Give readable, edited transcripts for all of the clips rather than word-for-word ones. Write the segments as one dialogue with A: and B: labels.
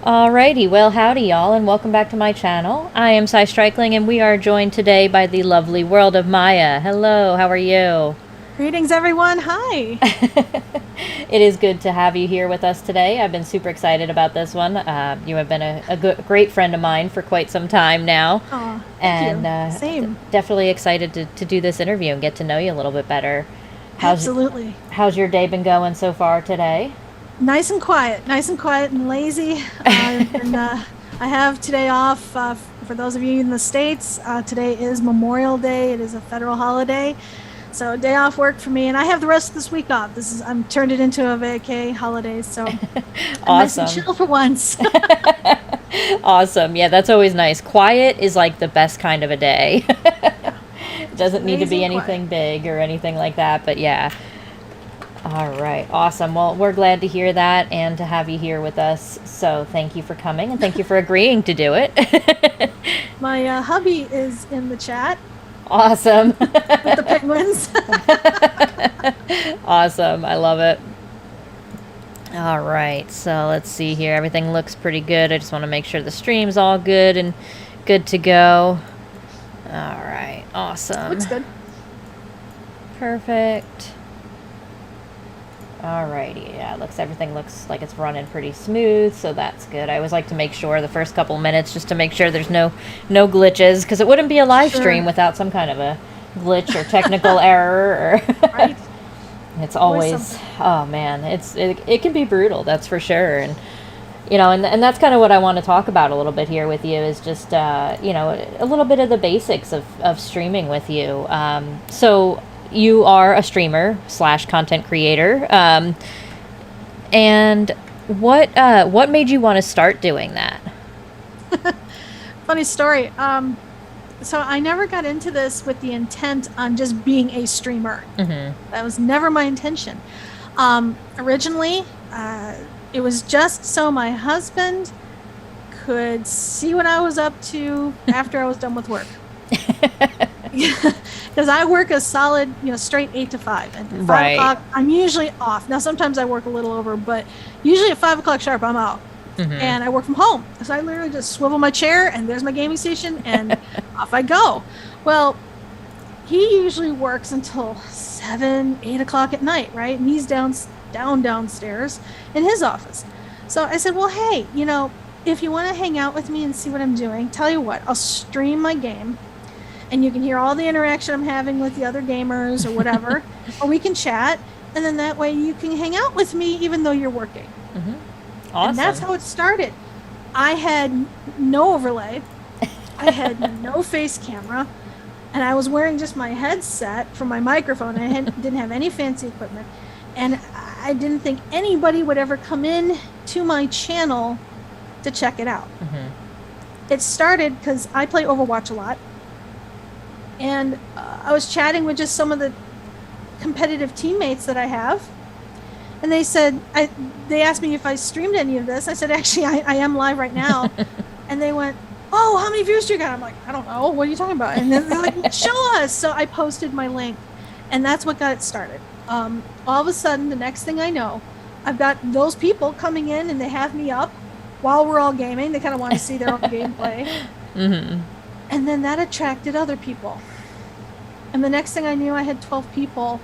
A: Alrighty, well, howdy, y'all, and welcome back to my channel. I am Cy Strikeling, and we are joined today by the lovely world of Mayja. Hello, how are you?
B: Greetings, everyone. Hi.
A: It is good to have you here with us today. I've been super excited about this one. You have been great friend of mine for quite some time now,
B: Oh, thank
A: and
B: you. Same.
A: definitely excited to do this interview and get to know you a little bit better. How's
B: Absolutely.
A: how's your day been going so far today?
B: Nice and quiet and lazy. I have today off. For those of you in the States, today is Memorial Day. It is a federal holiday. So day off work for me, and I have the rest of this week off. I'm turned it into a vacay holiday, so I'm nice and
A: Awesome.
B: chill for once.
A: Awesome. Yeah, that's always nice. Quiet is like the best kind of a day.
B: Yeah,
A: It
B: just
A: doesn't need to
B: lazy
A: be
B: and quiet.
A: anything big or anything like that, but yeah. All right. Awesome. Well, we're glad to hear that and to have you here with us. So thank you for coming and thank you for agreeing to do it.
B: My hubby is in the chat
A: Awesome.
B: with the penguins.
A: Awesome. I love it. All right. So let's see here. Everything looks pretty good. I just want to make sure the stream's all good and good to go. All right. Awesome.
B: Looks good.
A: Perfect. Alrighty, yeah, everything looks like it's running pretty smooth, so that's good. I always like to make sure the first couple minutes just to make sure there's no glitches, because it wouldn't be a live stream
B: Sure.
A: without some kind of a glitch or technical error. Or
B: Right.
A: it's
B: Always
A: always,
B: something.
A: oh man, it can be brutal, that's for sure. And and that's kind of what I want to talk about a little bit here with you is just a little bit of the basics of streaming with you. So you are a streamer slash content creator, and what made you want to start doing that?
B: Funny story. So I never got into this with the intent on just being a streamer.
A: Mm-hmm.
B: That was never my intention. Originally, it was just so my husband could see what I was up to after I was done with work. Because I work a solid, straight 8 to 5, and at
A: Right.
B: 5 o'clock I'm usually off. Now sometimes I work a little over, but usually at 5 o'clock sharp I'm out,
A: Mm-hmm.
B: and I work from home. So I literally just swivel my chair, and there's my gaming station, and off I go. Well, he usually works until 7, 8 o'clock at night, right? And he's downstairs in his office. So I said, well, hey, if you want to hang out with me and see what I'm doing, tell you what, I'll stream my game, and you can hear all the interaction I'm having with the other gamers or whatever, or we can chat, and then that way you can hang out with me even though you're working.
A: Mm-hmm.
B: And that's
A: Awesome.
B: how it started. I had no overlay, I had no face camera, and I was wearing just my headset for my microphone. Didn't have any fancy equipment, and I didn't think anybody would ever come in to my channel to check it out.
A: Mm-hmm.
B: It started because I play Overwatch a lot, and I was chatting with just some of the competitive teammates that I have, and they asked me if I streamed any of this. I said, actually, I am live right now. And they went, oh, how many views do you got? I'm like, I don't know. What are you talking about? And then they're like, show us. So I posted my link, and that's what got it started. All of a sudden, the next thing I know, I've got those people coming in, and they have me up while we're all gaming. They kind of want to see their own gameplay.
A: Mm-hmm.
B: And then that attracted other people. And the next thing I knew, I had 12 people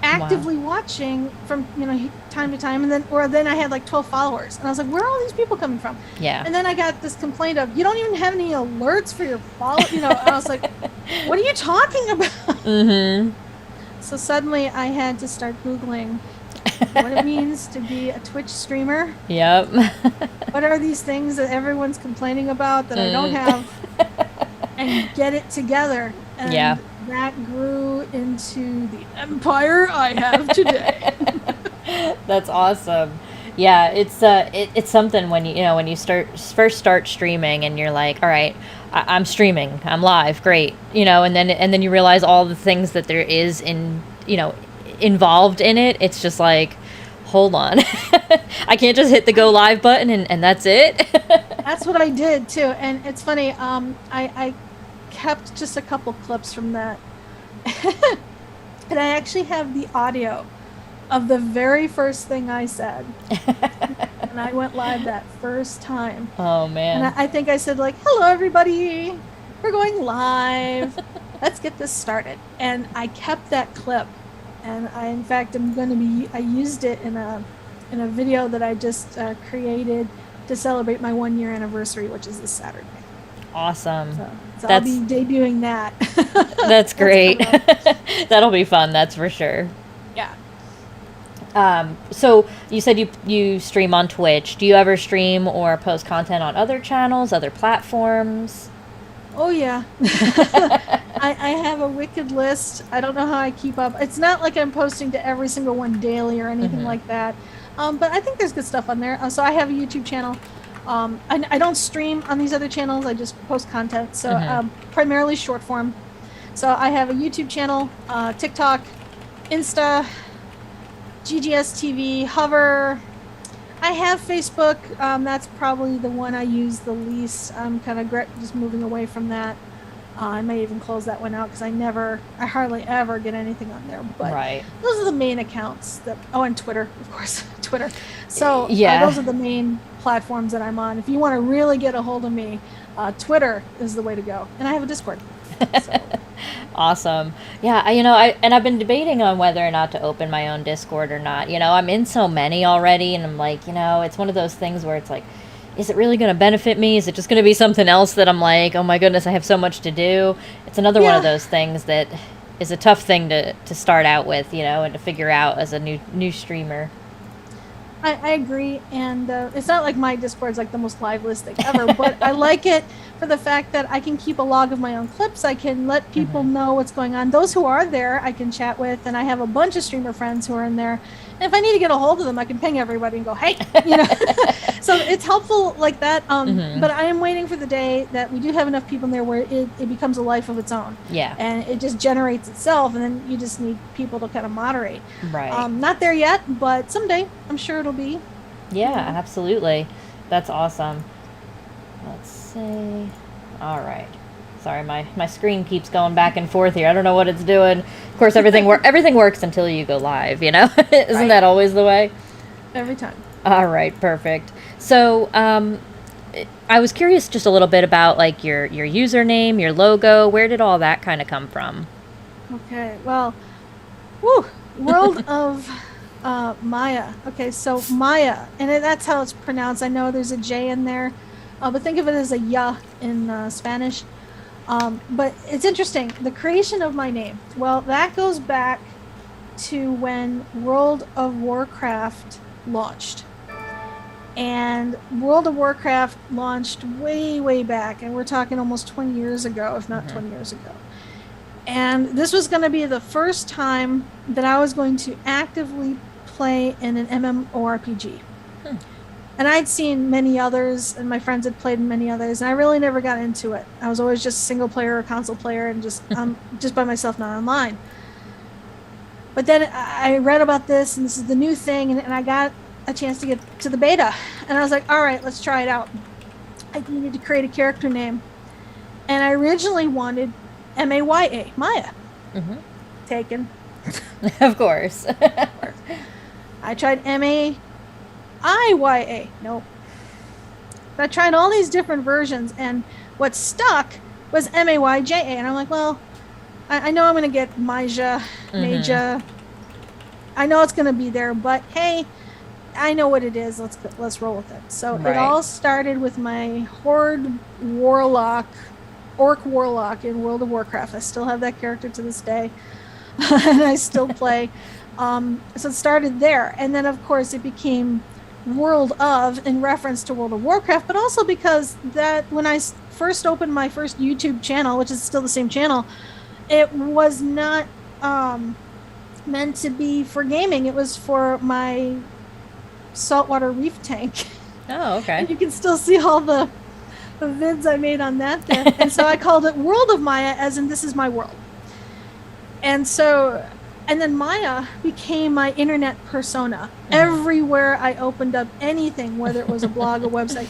B: actively watching from time to time, and then I had like 12 followers, and I was like, where are all these people coming from?
A: Yeah.
B: And then I got this complaint of, you don't even have any alerts for your follow, and I was like, what are you talking about?
A: Mm-hmm.
B: So suddenly I had to start Googling what it means to be a Twitch streamer.
A: Yep.
B: What are these things that everyone's complaining about that I don't have, and get it together. And
A: Yeah.
B: that grew into the empire I have today.
A: That's awesome. Yeah, it's something when when you first start streaming and you're like, all right, I'm streaming, I'm live, great, and then you realize all the things that there is involved in it. It's just like, hold on, I can't just hit the go live button and that's it.
B: That's what I did too, and it's funny. I kept just a couple clips from that, and I actually have the audio of the very first thing I said. And I went live that first time.
A: Oh
B: And
A: man.
B: I think I said, like, hello, everybody. We're going live. Let's get this started. And I kept that clip. And I, in fact, I used it in a video that I just created to celebrate my 1-year anniversary, which is this Saturday.
A: Awesome.
B: So I'll be debuting that.
A: That's great. That'll be fun, that's for sure.
B: Yeah.
A: So you said you stream on Twitch. Do you ever stream or post content on other channels, other platforms?
B: Oh yeah. I have a wicked list. I don't know how I keep up. It's not like I'm posting to every single one daily or anything like that. But I think there's good stuff on there. So I have a YouTube channel. I don't stream on these other channels. I just post content. So primarily short form. So I have a YouTube channel, TikTok, Insta, GGS TV, Hover. I have Facebook. That's probably the one I use the least. I'm kind of just moving away from that. I may even close that one out because I hardly ever get anything on there. But those are the main accounts and Twitter, of course, Twitter. So those are the main platforms that I'm on. If you want to really get a hold of me, Twitter is the way to go. And I have a Discord. So.
A: Awesome. Yeah, I've been debating on whether or not to open my own Discord or not. I'm in so many already, and I'm like, it's one of those things where it's like, is it really going to benefit me? Is it just going to be something else that I'm like, oh my goodness, I have so much to do? It's another one of those things that is a tough thing to start out with, and to figure out as a new streamer.
B: I agree, and it's not like my Discord's like the most liveliest thing ever, but I like it for the fact that I can keep a log of my own clips. I can let people know what's going on. Those who are there, I can chat with, and I have a bunch of streamer friends who are in there. And if I need to get a hold of them, I can ping everybody and go, hey, So it's helpful like that. But I am waiting for the day that we do have enough people in there where it becomes a life of its own.
A: Yeah.
B: And it just generates itself, and then you just need people to kind of moderate.
A: Right.
B: Not there yet, but someday I'm sure it'll be.
A: Yeah, absolutely. That's awesome. Let's see. All right. Sorry, my screen keeps going back and forth here. I don't know what it's doing. Of course, everything works until you go live, Isn't that always the way?
B: Every time.
A: All right, perfect. So, I was curious just a little bit about like your username, your logo. Where did all that kind of come from?
B: Okay, well, World of Mayja. Okay, so Mayja, and that's how it's pronounced. I know there's a J in there, but think of it as a ya in Spanish. But it's interesting, the creation of my name. Well, that goes back to when World of Warcraft launched. And World of Warcraft launched way, way back, and we're talking almost 20 years ago, if not 20 years ago. And this was going to be the first time that I was going to actively play in an MMORPG. And I'd seen many others, and my friends had played many others, and I really never got into it. I was always just single player or console player, and just by myself, not online. But then I read about this, and this is the new thing, and I got a chance to get to the beta, and I was like, all right, let's try it out. I needed to create a character name, and I originally wanted Mayja, Mayja. Taken.
A: Of course.
B: I tried Mayja. Nope. But I tried all these different versions, and what stuck was Mayja, and I'm like, well, I know I'm going to get Mayja, Mayja. I know it's going to be there, but hey, I know what it is. Let's roll with it. So it all started with my Horde Warlock, Orc Warlock in World of Warcraft. I still have that character to this day, and I still play. So it started there, and then of course it became World of in reference to World of Warcraft, but also because that when I first opened my first YouTube channel, which is still the same channel, it was not meant to be for gaming. It was for my saltwater reef tank.
A: Oh, okay.
B: And you can still see all the vids I made on that there. And so I called it World of Mayja, as in this is my world. And then Mayja became my internet persona. Everywhere I opened up anything, whether it was a blog, a website,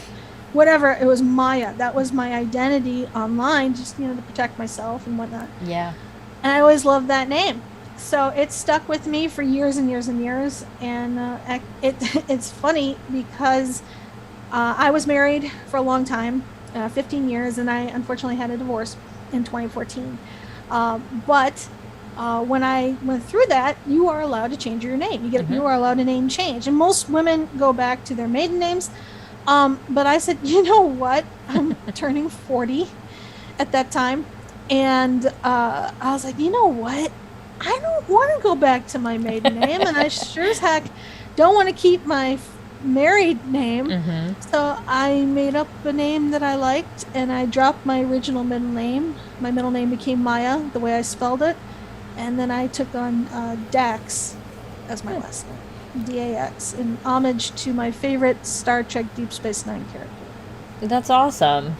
B: whatever, it was Mayja. That was my identity online, just to protect myself and whatnot.
A: Yeah.
B: And I always loved that name. So it stuck with me for years and years and years. And it's funny because I was married for a long time, 15 years, and I unfortunately had a divorce in 2014. But when I went through that, you are allowed to change your name. You are allowed a name change, and most women go back to their maiden names. But I said, you know what? I'm turning 40 at that time, and I was like, you know what? I don't want to go back to my maiden name, and I sure as heck don't want to keep my married name. So I made up a name that I liked, and I dropped my original middle name. My middle name became Mayja, the way I spelled it, and then I took on Dax as my last name, DAX, in homage to my favorite Star Trek Deep Space Nine character.
A: That's awesome.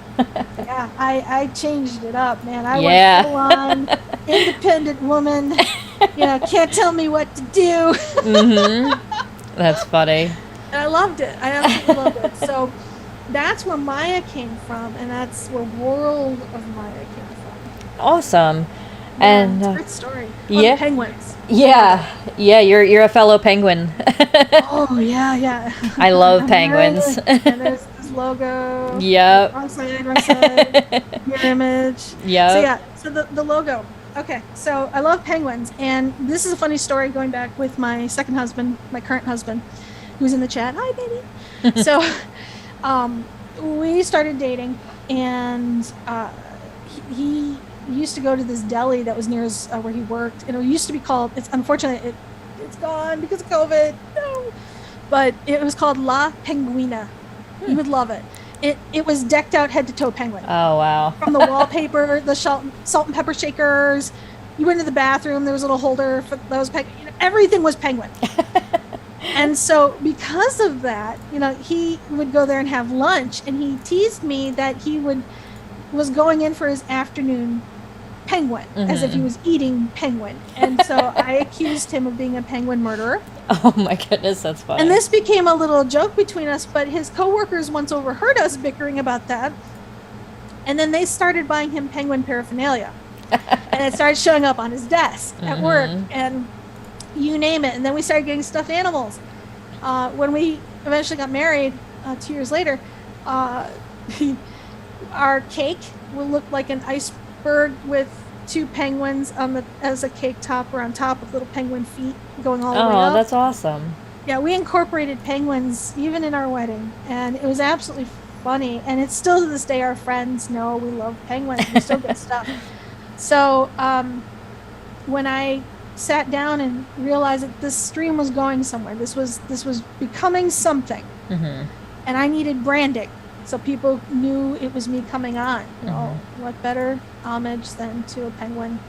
B: Yeah, I changed it up, man. I went full on independent woman. Can't tell me what to do.
A: That's funny.
B: And I loved it. I absolutely loved it. So that's where Mayja came from, and that's where World of Mayja came from.
A: Awesome.
B: Yeah,
A: And
B: it's a great story.
A: yeah.
B: Penguins.
A: Yeah, you're a fellow penguin.
B: Oh yeah.
A: I love penguins.
B: And there's this logo.
A: Yep.
B: Wrong side. Your image.
A: Yep.
B: So the logo. Okay, so I love penguins, and this is a funny story going back with my second husband, my current husband, who's in the chat. Hi, baby. So, we started dating, and he used to go to this deli that was near his, where he worked, and it used to be called. Unfortunately it's gone because of COVID. No, but it was called La Penguina. You would love it. It was decked out head to toe penguin.
A: Oh wow!
B: From the wallpaper, the salt and pepper shakers. You went into the bathroom. There was a little holder for those penguin. Everything was penguin. And so because of that, he would go there and have lunch, and he teased me that he was going in for his afternoon penguin, as if he was eating penguin. And so I accused him of being a penguin murderer.
A: Oh my goodness, that's funny.
B: And this became a little joke between us, but his coworkers once overheard us bickering about that. And then they started buying him penguin paraphernalia. And it started showing up on his desk at work, and you name it. And then we started getting stuffed animals. When we eventually got married 2 years later, our cake will look like an iceberg with two penguins as a cake topper on top with little penguin feet going all the way up.
A: Oh, that's awesome.
B: Yeah, we incorporated penguins even in our wedding, and it was absolutely funny. And it's still to this day, our friends know we love penguins. We still get stuff. So when I sat down and realized that this stream was going somewhere, this was becoming something, and I needed branding so people knew it was me coming on. What better homage than to a penguin,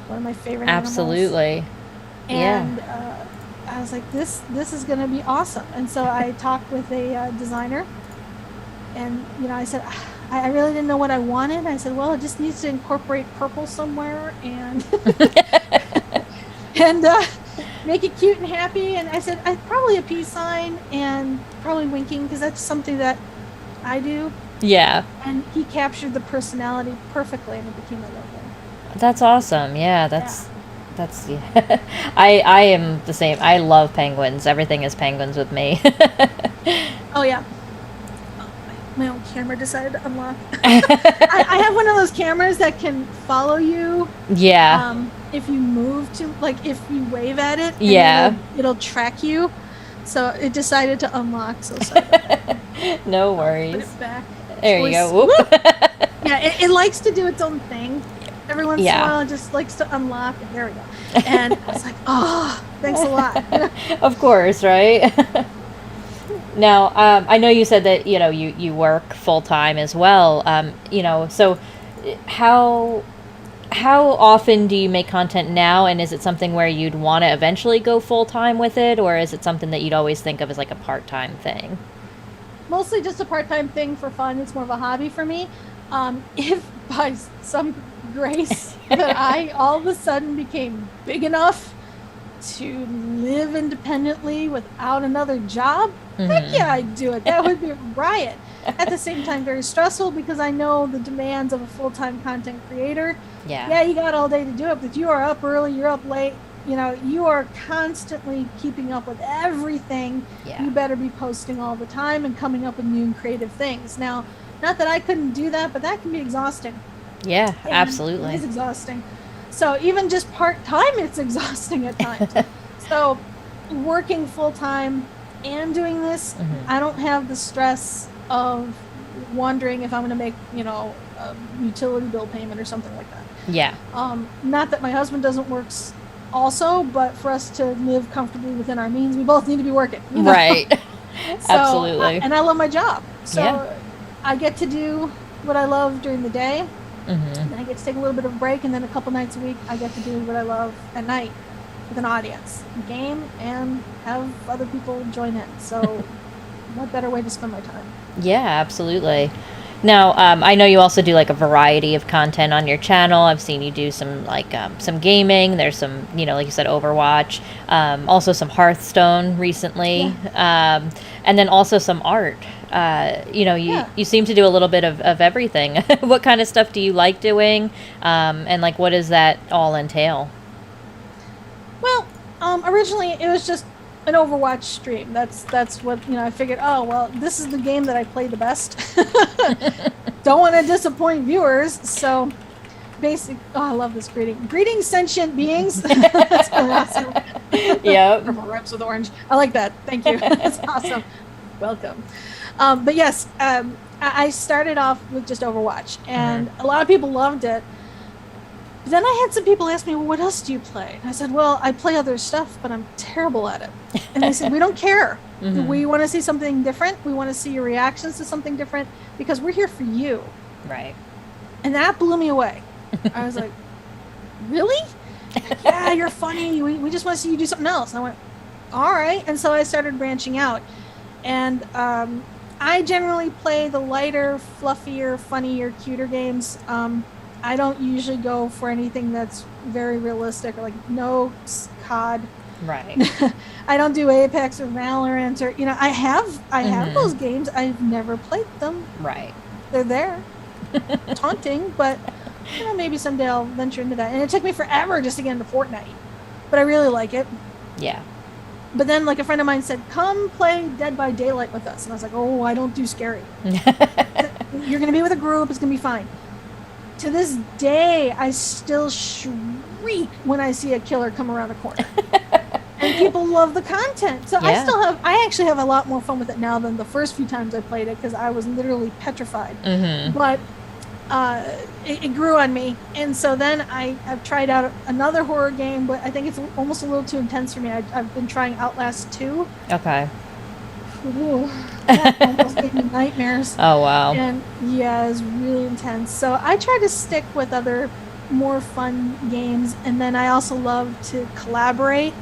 B: one of my favorite
A: Absolutely.
B: animals. And I was like, this is going to be awesome. And so I talked with a designer, and I said, I really didn't know what I wanted. I said, well, it just needs to incorporate purple somewhere and and make it cute and happy. And I said, probably a peace sign and probably winking, because that's something that I do.
A: Yeah.
B: And he captured the personality perfectly, and it became a logo.
A: That's awesome. Yeah, that's yeah. I am the same. I love penguins. Everything is penguins with me.
B: Oh yeah. My own camera decided to unlock. I have one of those cameras that can follow you.
A: Yeah.
B: If you move to, like, if you wave at it,
A: yeah,
B: it'll track you. So it decided to unlock. So sorry.
A: No worries.
B: Put it back.
A: There you go.
B: Yeah, it likes to do its own thing. Every once in a while, it just likes to unlock, and there we go. And I was like, oh, thanks a lot.
A: Of course, right? Now, I know you said that, you work full time as well. So how often do you make content now? And is it something where you'd want to eventually go full time with it? Or is it something that you'd always think of as like a part-time thing?
B: Mostly just a part-time thing for fun. It's more of a hobby for me. If by some grace that I all of a sudden became big enough to live independently without another job, heck
A: Mm-hmm.
B: yeah, I'd do it. That would be a riot. At the same time, very stressful because I know the demands of a full-time content creator.
A: Yeah.
B: Yeah, you got all day to do it, but you are up early, you're up late. You are constantly keeping up with everything.
A: Yeah.
B: You better be posting all the time and coming up with new and creative things. Now, not that I couldn't do that, but that can be exhausting.
A: Yeah,
B: And
A: absolutely.
B: it is exhausting. So even just part-time, it's exhausting at times. So working full-time and doing this, I don't have the stress of wondering if I'm going to make, a utility bill payment or something like that.
A: Yeah.
B: Not that my husband doesn't work also, but for us to live comfortably within our means, we both need to be working.
A: Right.
B: So,
A: Absolutely.
B: and I love my job. So
A: Yeah.
B: I get to do what I love during the day.
A: Mm-hmm.
B: And then I get to take a little bit of a break, and then a couple nights a week, I get to do what I love at night with an audience, game, and have other people join in. So what better way to spend my time?
A: Yeah, absolutely. Now, I know you also do like a variety of content on your channel. I've seen you do some gaming. There's some, like you said, Overwatch. Also some Hearthstone recently, and then also some art. You seem to do a little bit of everything. What kind of stuff do you like doing, and like what does that all entail?
B: Well, originally it was just an Overwatch stream. That's what I figured. Oh well, this is the game that I play the best. Don't want to disappoint viewers, so basic. Oh, I love this greeting. Greetings, sentient beings. That's awesome.
A: Yep.
B: Purple rips with orange. I like that. Thank you. That's awesome. Welcome. But yes, I started off with just Overwatch, and a lot of people loved it. But then I had some people ask me, well, what else do you play? And I said, well, I play other stuff, but I'm terrible at it. And they said, we don't care. We want to see something different. We want to see your reactions to something different because we're here for you.
A: Right.
B: And that blew me away. I was like, really? Yeah, you're funny. We just want to see you do something else. And I went, all right. And so I started branching out. And I generally play the lighter, fluffier, funnier, cuter games. I don't usually go for anything that's very realistic or like no COD.
A: Right.
B: I don't do Apex or Valorant or I have those games. I've never played them.
A: Right.
B: They're there, taunting, but maybe someday I'll venture into that. And it took me forever just to get into Fortnite, but I really like it.
A: Yeah.
B: But then, like a friend of mine said, "Come play Dead by Daylight with us," and I was like, "Oh, I don't do scary. You're gonna be with a group. It's gonna be fine." To this day, I still shriek when I see a killer come around a corner. And people love the content. So
A: Yeah.
B: I actually have a lot more fun with it now than the first few times I played it because I was literally petrified. But it grew on me. And so then I've tried out another horror game, but I think it's almost a little too intense for me. I've been trying Outlast 2.
A: Okay.
B: Ooh, that almost gave me nightmares.
A: Oh, wow.
B: And yeah, it's really intense. So I try to stick with other more fun games, and then I also love to collaborate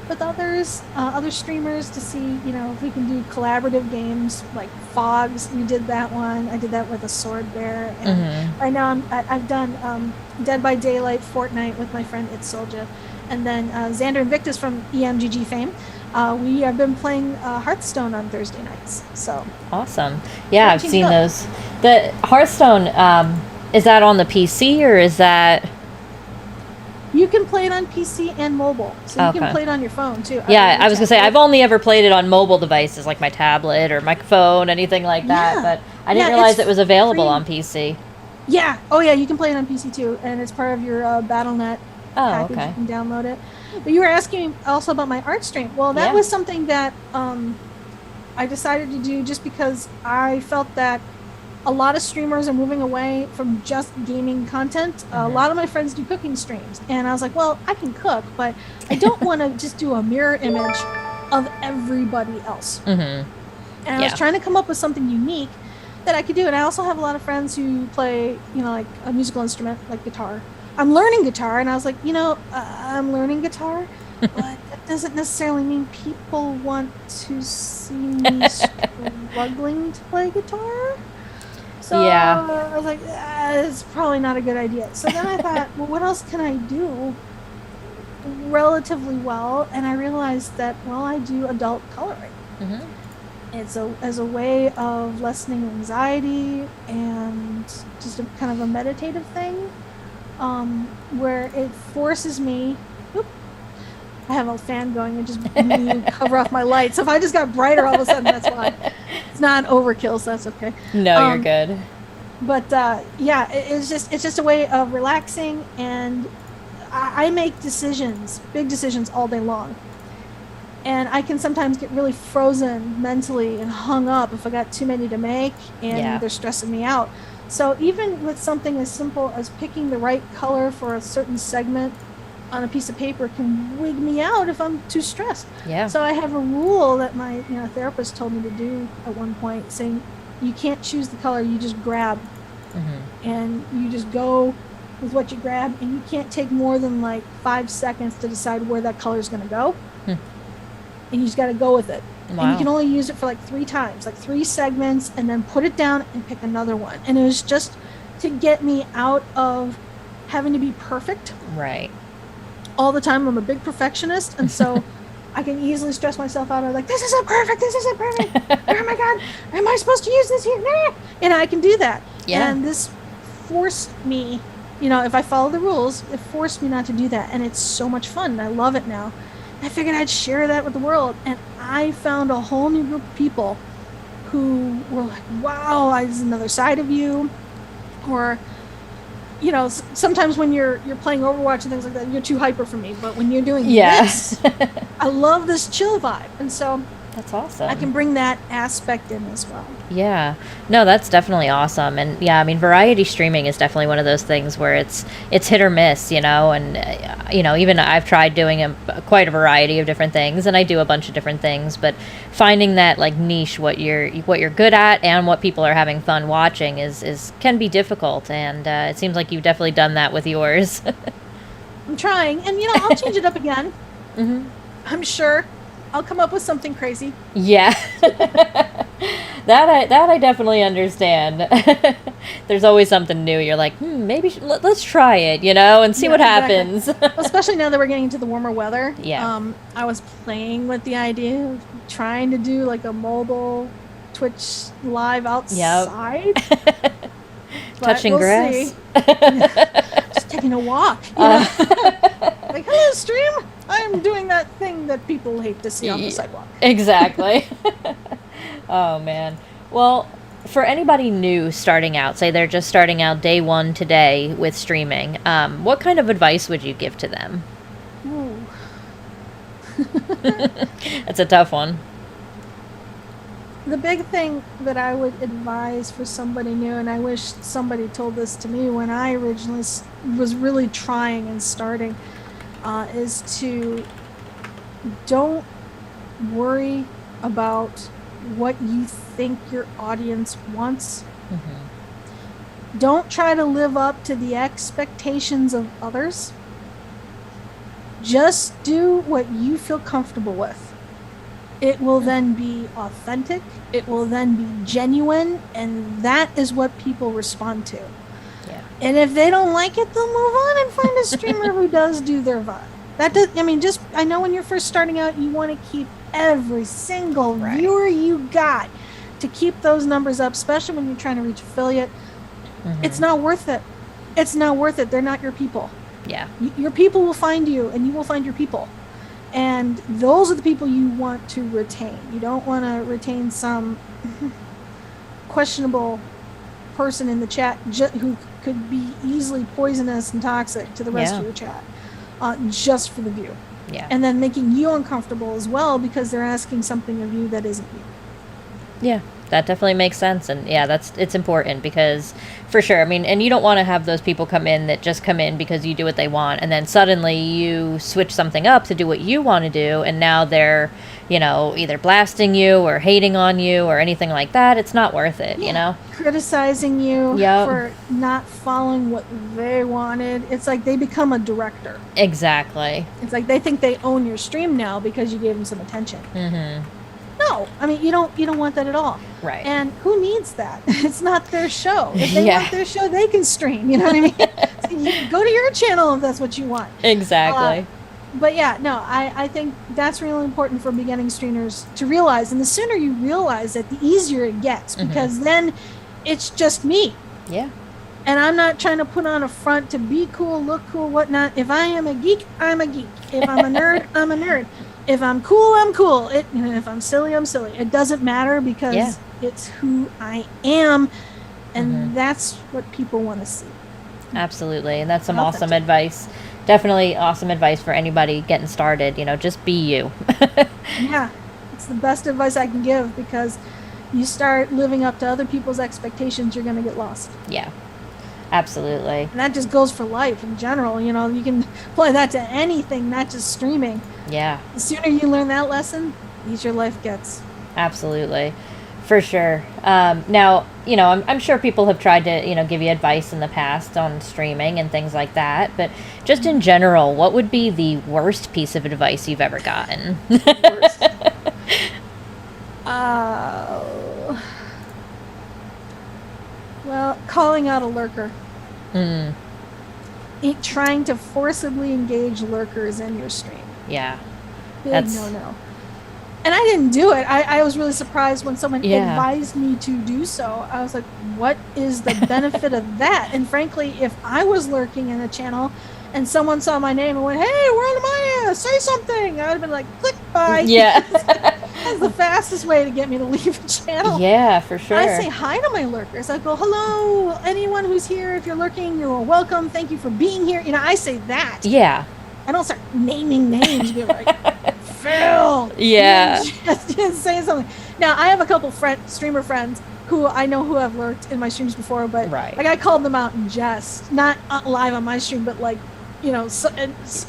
B: with others, other streamers to see, if we can do collaborative games like Fogs. We did that one. I did that with a Sword Bear. And right now I've done Dead by Daylight, Fortnite with my friend Itsolja, and then Xander Invictus from EMGG fame. We have been playing Hearthstone on Thursday nights. So
A: awesome. Yeah, I've seen
B: up.
A: those. The Hearthstone, is that on the PC or is that?
B: You can play it on PC and mobile, so you
A: Okay.
B: can play it on your phone too.
A: Yeah, I was gonna say I've only ever played it on mobile devices like my tablet or my phone, anything like that.
B: Yeah.
A: But I didn't
B: Yeah,
A: realize
B: it's
A: it was available
B: free.
A: on PC.
B: Yeah. Oh yeah, you can play it on PC too, and it's part of your BattleNet
A: Oh,
B: package.
A: okay.
B: You can download it. But you were asking me also about my art stream. Well, that
A: Yeah.
B: was something that I decided to do just because I felt that a lot of streamers are moving away from just gaming content. A lot of my friends do cooking streams, and I was like, well, I can cook, but I don't want to just do a mirror image of everybody else. And I was trying to come up with something unique that I could do. And I also have a lot of friends who play, like a musical instrument, like guitar. I'm learning guitar, and I was like, I'm learning guitar, but that doesn't necessarily mean people want to see me struggling to play guitar. So I was like, it's probably not a good idea. So then I thought, well, what else can I do relatively well, and I realized that, well, I do adult coloring. It's as a way of lessening anxiety and just a kind of a meditative thing, where it forces me. Oop, I have a fan going and just me cover off my light. So if I just got brighter all of a sudden, that's why. It's not overkill, so that's okay.
A: No, you're good.
B: But yeah, it's just a way of relaxing, and I make decisions, big decisions, all day long. And I can sometimes get really frozen mentally and hung up if I got too many to make, and they're stressing me out. So even with something as simple as picking the right color for a certain segment on a piece of paper can wig me out if I'm too stressed.
A: Yeah.
B: So I have a rule that my therapist told me to do at one point, saying you can't choose the color, you just grab. And you just go with what you grab, and you can't take more than like 5 seconds to decide where that color is going to go. And you just got to go with it.
A: Wow.
B: And you can only use it for like 3 times, like 3 segments, and then put it down and pick another one. And it was just to get me out of having to be perfect.
A: Right.
B: All the time. I'm a big perfectionist, and so I can easily stress myself out. I'm like, this isn't perfect. Oh my God, am I supposed to use this here? Nah. And I can do that.
A: Yeah.
B: And this forced me, if I follow the rules, it forced me not to do that. And it's so much fun. And I love it now. I figured I'd share that with the world. And I found a whole new group of people who were like, wow, there's another side of you. Or, sometimes when you're playing Overwatch and things like that, you're too hyper for me. But when you're doing this, I love this chill vibe. And so
A: that's awesome.
B: I can bring that aspect in as well.
A: Yeah. No, that's definitely awesome. And yeah, I mean, variety streaming is definitely one of those things where it's hit or miss, and even I've tried doing quite a variety of different things, and I do a bunch of different things, but finding that like niche, what you're good at and what people are having fun watching is can be difficult, and it seems like you've definitely done that with yours.
B: I'm trying, and I'll change it up again. I'm sure I'll come up with something crazy.
A: Yeah. That I definitely understand. There's always something new. You're like, maybe let's try it, and see what happens.
B: Well, especially now that we're getting into the warmer weather.
A: Yeah.
B: I was playing with the idea of trying to do like a mobile Twitch live outside.
A: Yep. Touching grass.
B: Just taking a walk. Like, hello, stream. I'm doing that thing that people hate to see on the sidewalk.
A: Exactly. Oh, man. Well, for anybody new starting out, say they're just starting out day one today with streaming, what kind of advice would you give to them?
B: Ooh.
A: That's a tough one.
B: The big thing that I would advise for somebody new, and I wish somebody told this to me when I originally was really trying and starting, is to don't worry about what you think your audience wants. Don't try to live up to the expectations of others. Just do what you feel comfortable with. It will then be authentic. It will then be genuine, and that is what people respond to.
A: Yeah.
B: And if they don't like it, they'll move on and find a streamer who does do their vibe. I know when you're first starting out, you want to keep every single viewer you got to keep those numbers up, especially when you're trying to reach affiliate. It's not worth it. It's not worth it. They're not your people.
A: Yeah.
B: Your people will find you, and you will find your people. And those are the people you want to retain. You don't want to retain some questionable person in the chat who could be easily poisonous and toxic to the rest of your chat, just for the view.
A: Yeah.
B: And then making you uncomfortable as well because they're asking something of you that isn't you.
A: Yeah, that definitely makes sense. And yeah, it's important because for sure, I mean, and you don't want to have those people come in that just come in because you do what they want. And then suddenly you switch something up to do what you want to do. And now they're, either blasting you or hating on you or anything like that. It's not worth it,
B: Criticizing you for not following what they wanted. It's like they become a director.
A: Exactly.
B: It's like they think they own your stream now because you gave them some attention. No, I mean, you don't want that at all.
A: Right.
B: And who needs that? It's not their show. If they want their show, they can stream. You know what I mean? So go to your channel if that's what you want.
A: Exactly.
B: but yeah, no, I think that's really important for beginning streamers to realize. And the sooner you realize it, the easier it gets, because then it's just me.
A: Yeah.
B: And I'm not trying to put on a front to be cool, look cool, whatnot. If I am a geek, I'm a geek. If I'm a nerd, I'm a nerd. If I'm cool, I'm cool. If I'm silly, I'm silly. It doesn't matter, because it's who I am. And that's what people want to see.
A: Absolutely. And that's some awesome advice. Definitely awesome advice for anybody getting started. Just be you.
B: Yeah. It's the best advice I can give, because you start living up to other people's expectations, you're going to get lost.
A: Yeah. Absolutely.
B: And that just goes for life in general. You can apply that to anything, not just streaming.
A: Yeah.
B: The sooner you learn that lesson, the easier life gets.
A: Absolutely. For sure. Now, I'm sure people have tried to, give you advice in the past on streaming and things like that. But just in general, what would be the worst piece of advice you've ever gotten?
B: Well, calling out a lurker. Trying to forcibly engage lurkers in your stream.
A: Yeah.
B: Big no. And I didn't do it. I was really surprised when someone advised me to do so. I was like, what is the benefit of that? And frankly, if I was lurking in a channel and someone saw my name and went, hey, we're on Mayja, say something, I would have been like, click, bye.
A: Yeah.
B: That's the fastest way to get me to leave a channel.
A: Yeah, for sure.
B: I say hi to my lurkers. I go, hello, anyone who's here, if you're lurking, you're welcome. Thank you for being here. I say that.
A: Yeah.
B: I don't start naming names. Be like, Phil.
A: Yeah.
B: Just say something. Now, I have a couple streamer friends who I know who have lurked in my streams before, but I called them out in jest, not live on my stream, but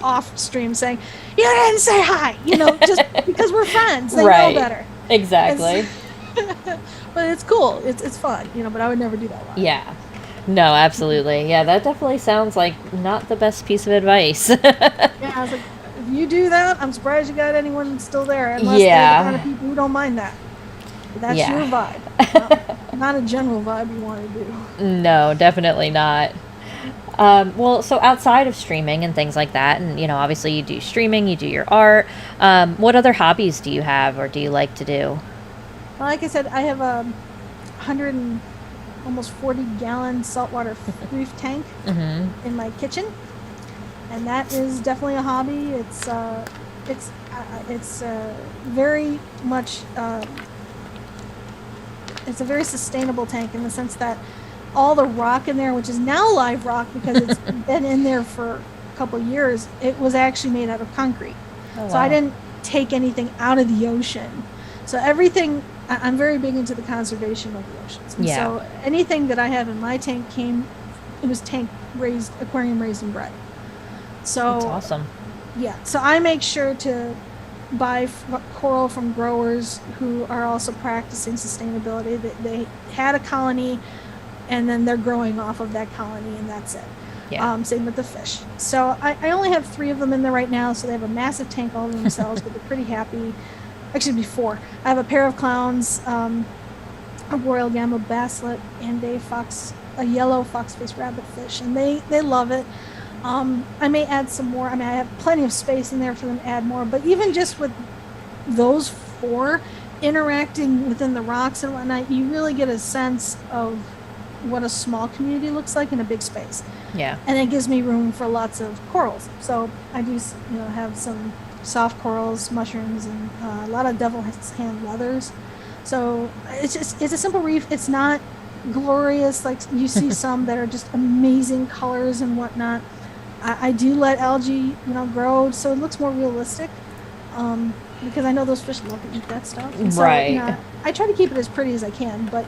B: off stream, saying, you didn't say hi, just because we're friends. They know better.
A: Exactly.
B: But it's cool. It's fun, but I would never do that live.
A: Yeah. No, absolutely. Yeah, that definitely sounds like not the best piece of advice.
B: Yeah, I was like, if you do that, I'm surprised you got anyone still there, unless they're the kind of people who don't mind that. But that's your vibe. Not a general vibe you want to do.
A: No, definitely not. Well, so outside of streaming and things like that, and obviously you do streaming, you do your art. What other hobbies do you have, or do you like to do?
B: Well, like I said, I have a 40-gallon saltwater reef tank in my kitchen, and that is definitely a hobby. It's very much it's a very sustainable tank, in the sense that all the rock in there, which is now live rock because it's been in there for a couple of years, it was actually made out of concrete. Oh, wow. So I didn't take anything out of the ocean. So everything, I'm very big into the conservation of the oceans. And so anything that I have in my tank it was aquarium raised and bred. So
A: that's awesome.
B: Yeah. So I make sure to buy coral from growers who are also practicing sustainability. They had a colony, and then they're growing off of that colony, and that's it. Yeah. Same with the fish. So I only have 3 of them in there right now, so they have a massive tank all to themselves, but they're pretty happy. Actually, 4. I have a pair of clowns, a royal gamma basslet, and a yellow fox-faced rabbitfish, and they love it. I may add some more. I have plenty of space in there for them to add more, but even just with those 4 interacting within the rocks and whatnot, you really get a sense of what a small community looks like in a big space.
A: Yeah. And
B: it gives me room for lots of corals. So I do, have some soft corals, mushrooms, and a lot of devil's hand leathers. So it's a simple reef. It's not glorious like you see some that are just amazing colors and whatnot. I do let algae, grow, so it looks more realistic. Because I know those fish love to eat that stuff. And so,
A: right.
B: I try to keep it as pretty as I can, but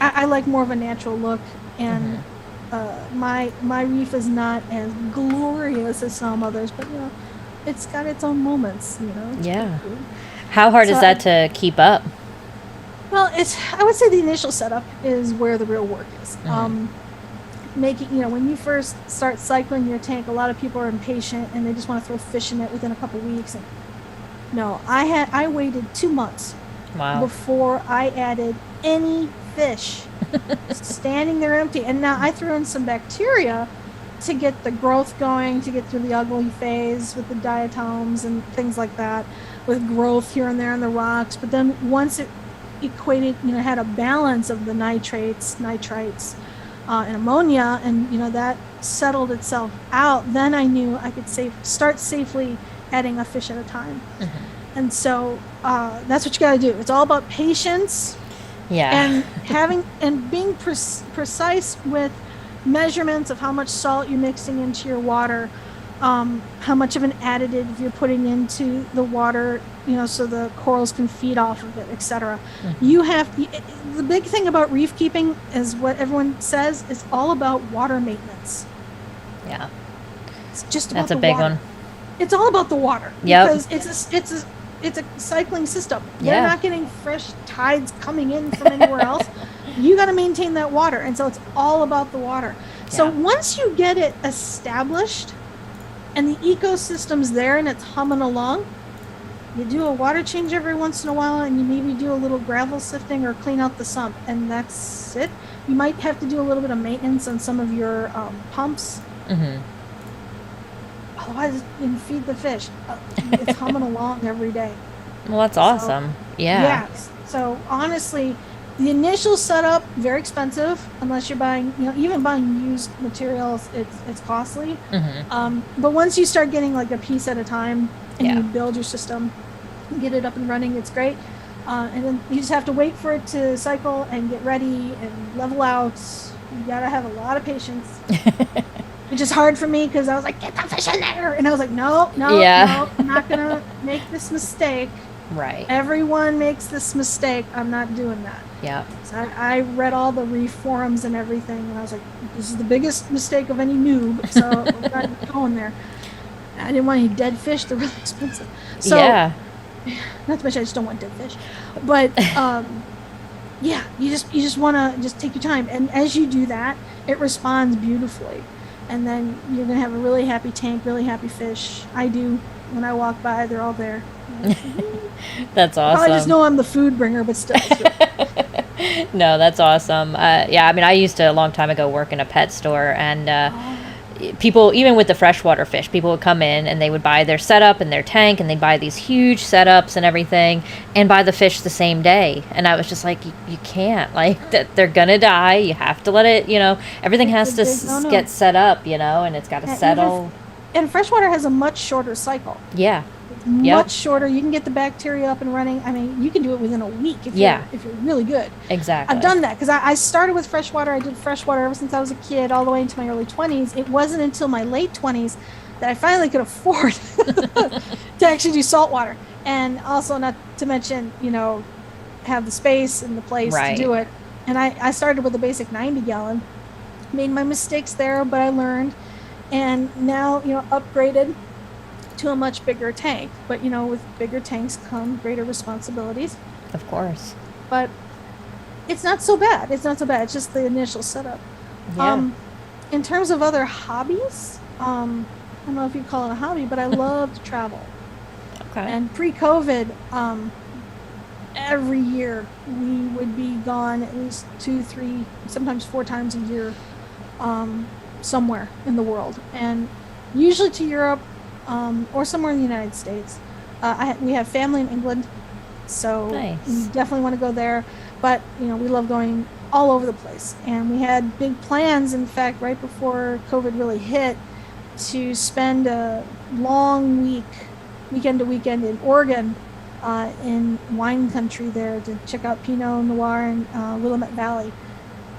B: I like more of a natural look, and my reef is not as glorious as some others, but it's got its own moments.
A: Yeah. How hard is that to keep up?
B: Well, I would say the initial setup is where the real work is. Making, when you first start cycling your tank, a lot of people are impatient and they just want to throw fish in it within a couple weeks. And no, I waited 2 months before I added any fish, standing there empty. And now I threw in some bacteria to get the growth going, to get through the ugly phase with the diatoms and things like that, with growth here and there in the rocks. But then once it equated, had a balance of the nitrites, and ammonia, and that settled itself out, then I knew I could start safely adding a fish at a time. And so that's what you got to do. It's all about patience, and being precise with measurements of how much salt you're mixing into your water, how much of an additive you're putting into the water, so the corals can feed off of it, etc. The big thing about reef keeping is what everyone says is all about water maintenance.
A: Yeah.
B: It's just about
A: That's a big
B: water.
A: one.
B: It's all about the water.
A: Yep.
B: Because it's a cycling system. They're not getting fresh tides coming in from anywhere else. You got to maintain that water, and so it's all about the water. So once you get it established and the ecosystem's there and it's humming along, you do a water change every once in a while, and you maybe do a little gravel sifting or clean out the sump, and that's it. You might have to do a little bit of maintenance on some of your pumps. Otherwise, you can feed the fish. It's humming along every day.
A: Well, that's awesome.
B: So honestly, the initial setup, very expensive, unless you're buying, even buying used materials, it's costly. But once you start getting like a piece at a time and you build your system, get it up and running, it's great. And then you just have to wait for it to cycle and get ready and level out. You gotta have a lot of patience. Which is hard for me because I was like, get the fish in there. And I was like, no, I'm not going to make this mistake.
A: Right.
B: Everyone makes this mistake. I'm not doing that.
A: Yeah.
B: So I read all the reef forums and everything, and I was like, this is the biggest mistake of any noob. So I'm not going there. I didn't want any dead fish. They're really expensive. So, not to mention I just don't want dead fish. But you just want to just take your time. And as you do that, it responds beautifully. And then you're going to have a really happy tank, really happy fish. I do. When I walk by, they're all there.
A: That's awesome.
B: I just know I'm the food bringer, but still.
A: No, that's awesome. I mean, I used to, a long time ago, work in a pet store, and people, even with the freshwater fish, people would come in and they would buy their setup and their tank, and they'd buy these huge setups and everything, and buy the fish the same day. And I was just like, you can't, like, they're gonna die. You have to let it, everything has to get set up, and it's got to settle.
B: And freshwater has a much shorter cycle.
A: Yeah.
B: Much shorter. You can get the bacteria up and running. I mean, you can do it within a week if you're really good.
A: Exactly.
B: I've done that because I started with freshwater. I did freshwater ever since I was a kid, all the way into my early 20s. It wasn't until my late 20s that I finally could afford to actually do saltwater, and also not to mention, have the space and the place to do it. And I started with a basic 90 gallon, made my mistakes there, but I learned, and now upgraded to a much bigger tank. But with bigger tanks come greater responsibilities,
A: of course,
B: but it's not so bad. It's just the initial setup. In terms of other hobbies, I don't know if you call it a hobby, but I love to travel.
A: Okay.
B: And pre-COVID, every year we would be gone at least 2, 3, sometimes 4 times a year, somewhere in the world, and usually to Europe, or somewhere in the United States. We have family in England, so we definitely want to go there. But we love going all over the place, and we had big plans. In fact, right before COVID really hit, to spend a long weekend to weekend in Oregon, in wine country there, to check out Pinot Noir and Willamette Valley.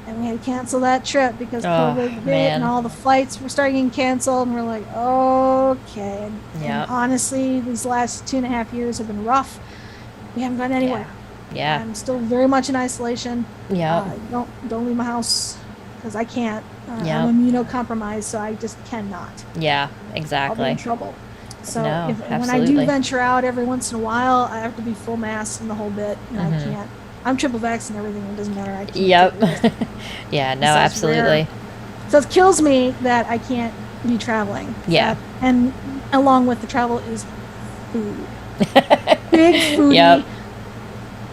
B: And we had to cancel that trip because COVID hit, and all the flights were starting getting canceled, and we're like, okay. And honestly, these last 2.5 years have been rough. We haven't gone anywhere.
A: Yeah.
B: I'm still very much in isolation.
A: Yeah.
B: Don't leave my house because I can't. I'm immunocompromised, so I just cannot.
A: Yeah, exactly.
B: I'll be in trouble. So when I
A: absolutely.
B: do venture out every once in a while, I have to be full mask and the whole bit, and I can't. I'm triple vaxxed and everything. It doesn't matter. I can't.
A: Yep. Yeah. No. Absolutely.
B: So it kills me that I can't be traveling.
A: Yeah.
B: And along with the travel is food. Big foodie.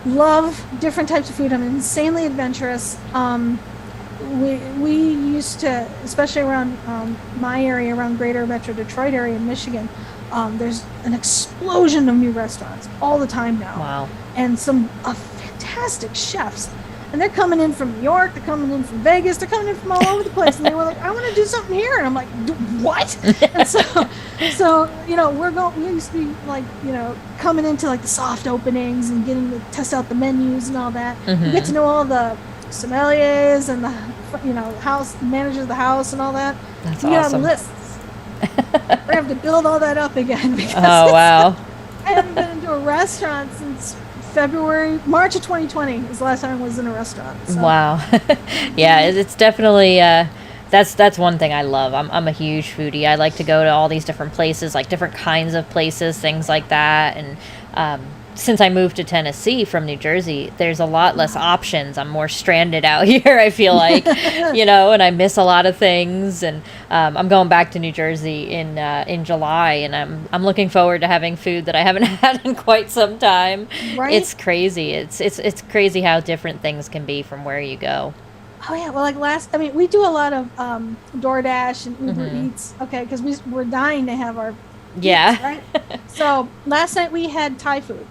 B: Love different types of food. I'm insanely adventurous. we used to, especially around my area, around Greater Metro Detroit area in Michigan. There's an explosion of new restaurants all the time now.
A: Wow.
B: And some fantastic chefs. And they're coming in from New York, they're coming in from Vegas, they're coming in from all over the place. And they were like, I want to do something here. And I'm like, what? And so, we used to be like, coming into like the soft openings and getting to test out the menus and all that.
A: Mm-hmm.
B: You get to know all the sommeliers and the, house managers of the house and all that.
A: That's
B: you
A: awesome.
B: got lists. We have to build all that up again. Because
A: Oh, wow.
B: I haven't been into a restaurant since March of 2020 is the last time I was in a restaurant. So.
A: Wow. Yeah, it's definitely that's one thing I love. I'm a huge foodie. I like to go to all these different places, like different kinds of places, things like that. And since I moved to Tennessee from New Jersey, there's a lot less options. I'm more stranded out here, I feel like, and I miss a lot of things. And I'm going back to New Jersey in July, and I'm looking forward to having food that I haven't had in quite some time.
B: Right?
A: It's crazy. It's crazy how different things can be from where you go.
B: Oh yeah, well, we do a lot of DoorDash and Uber
A: Mm-hmm.
B: Eats, okay, because we're dying to have our
A: Yeah.
B: eats, right? So last night we had Thai food.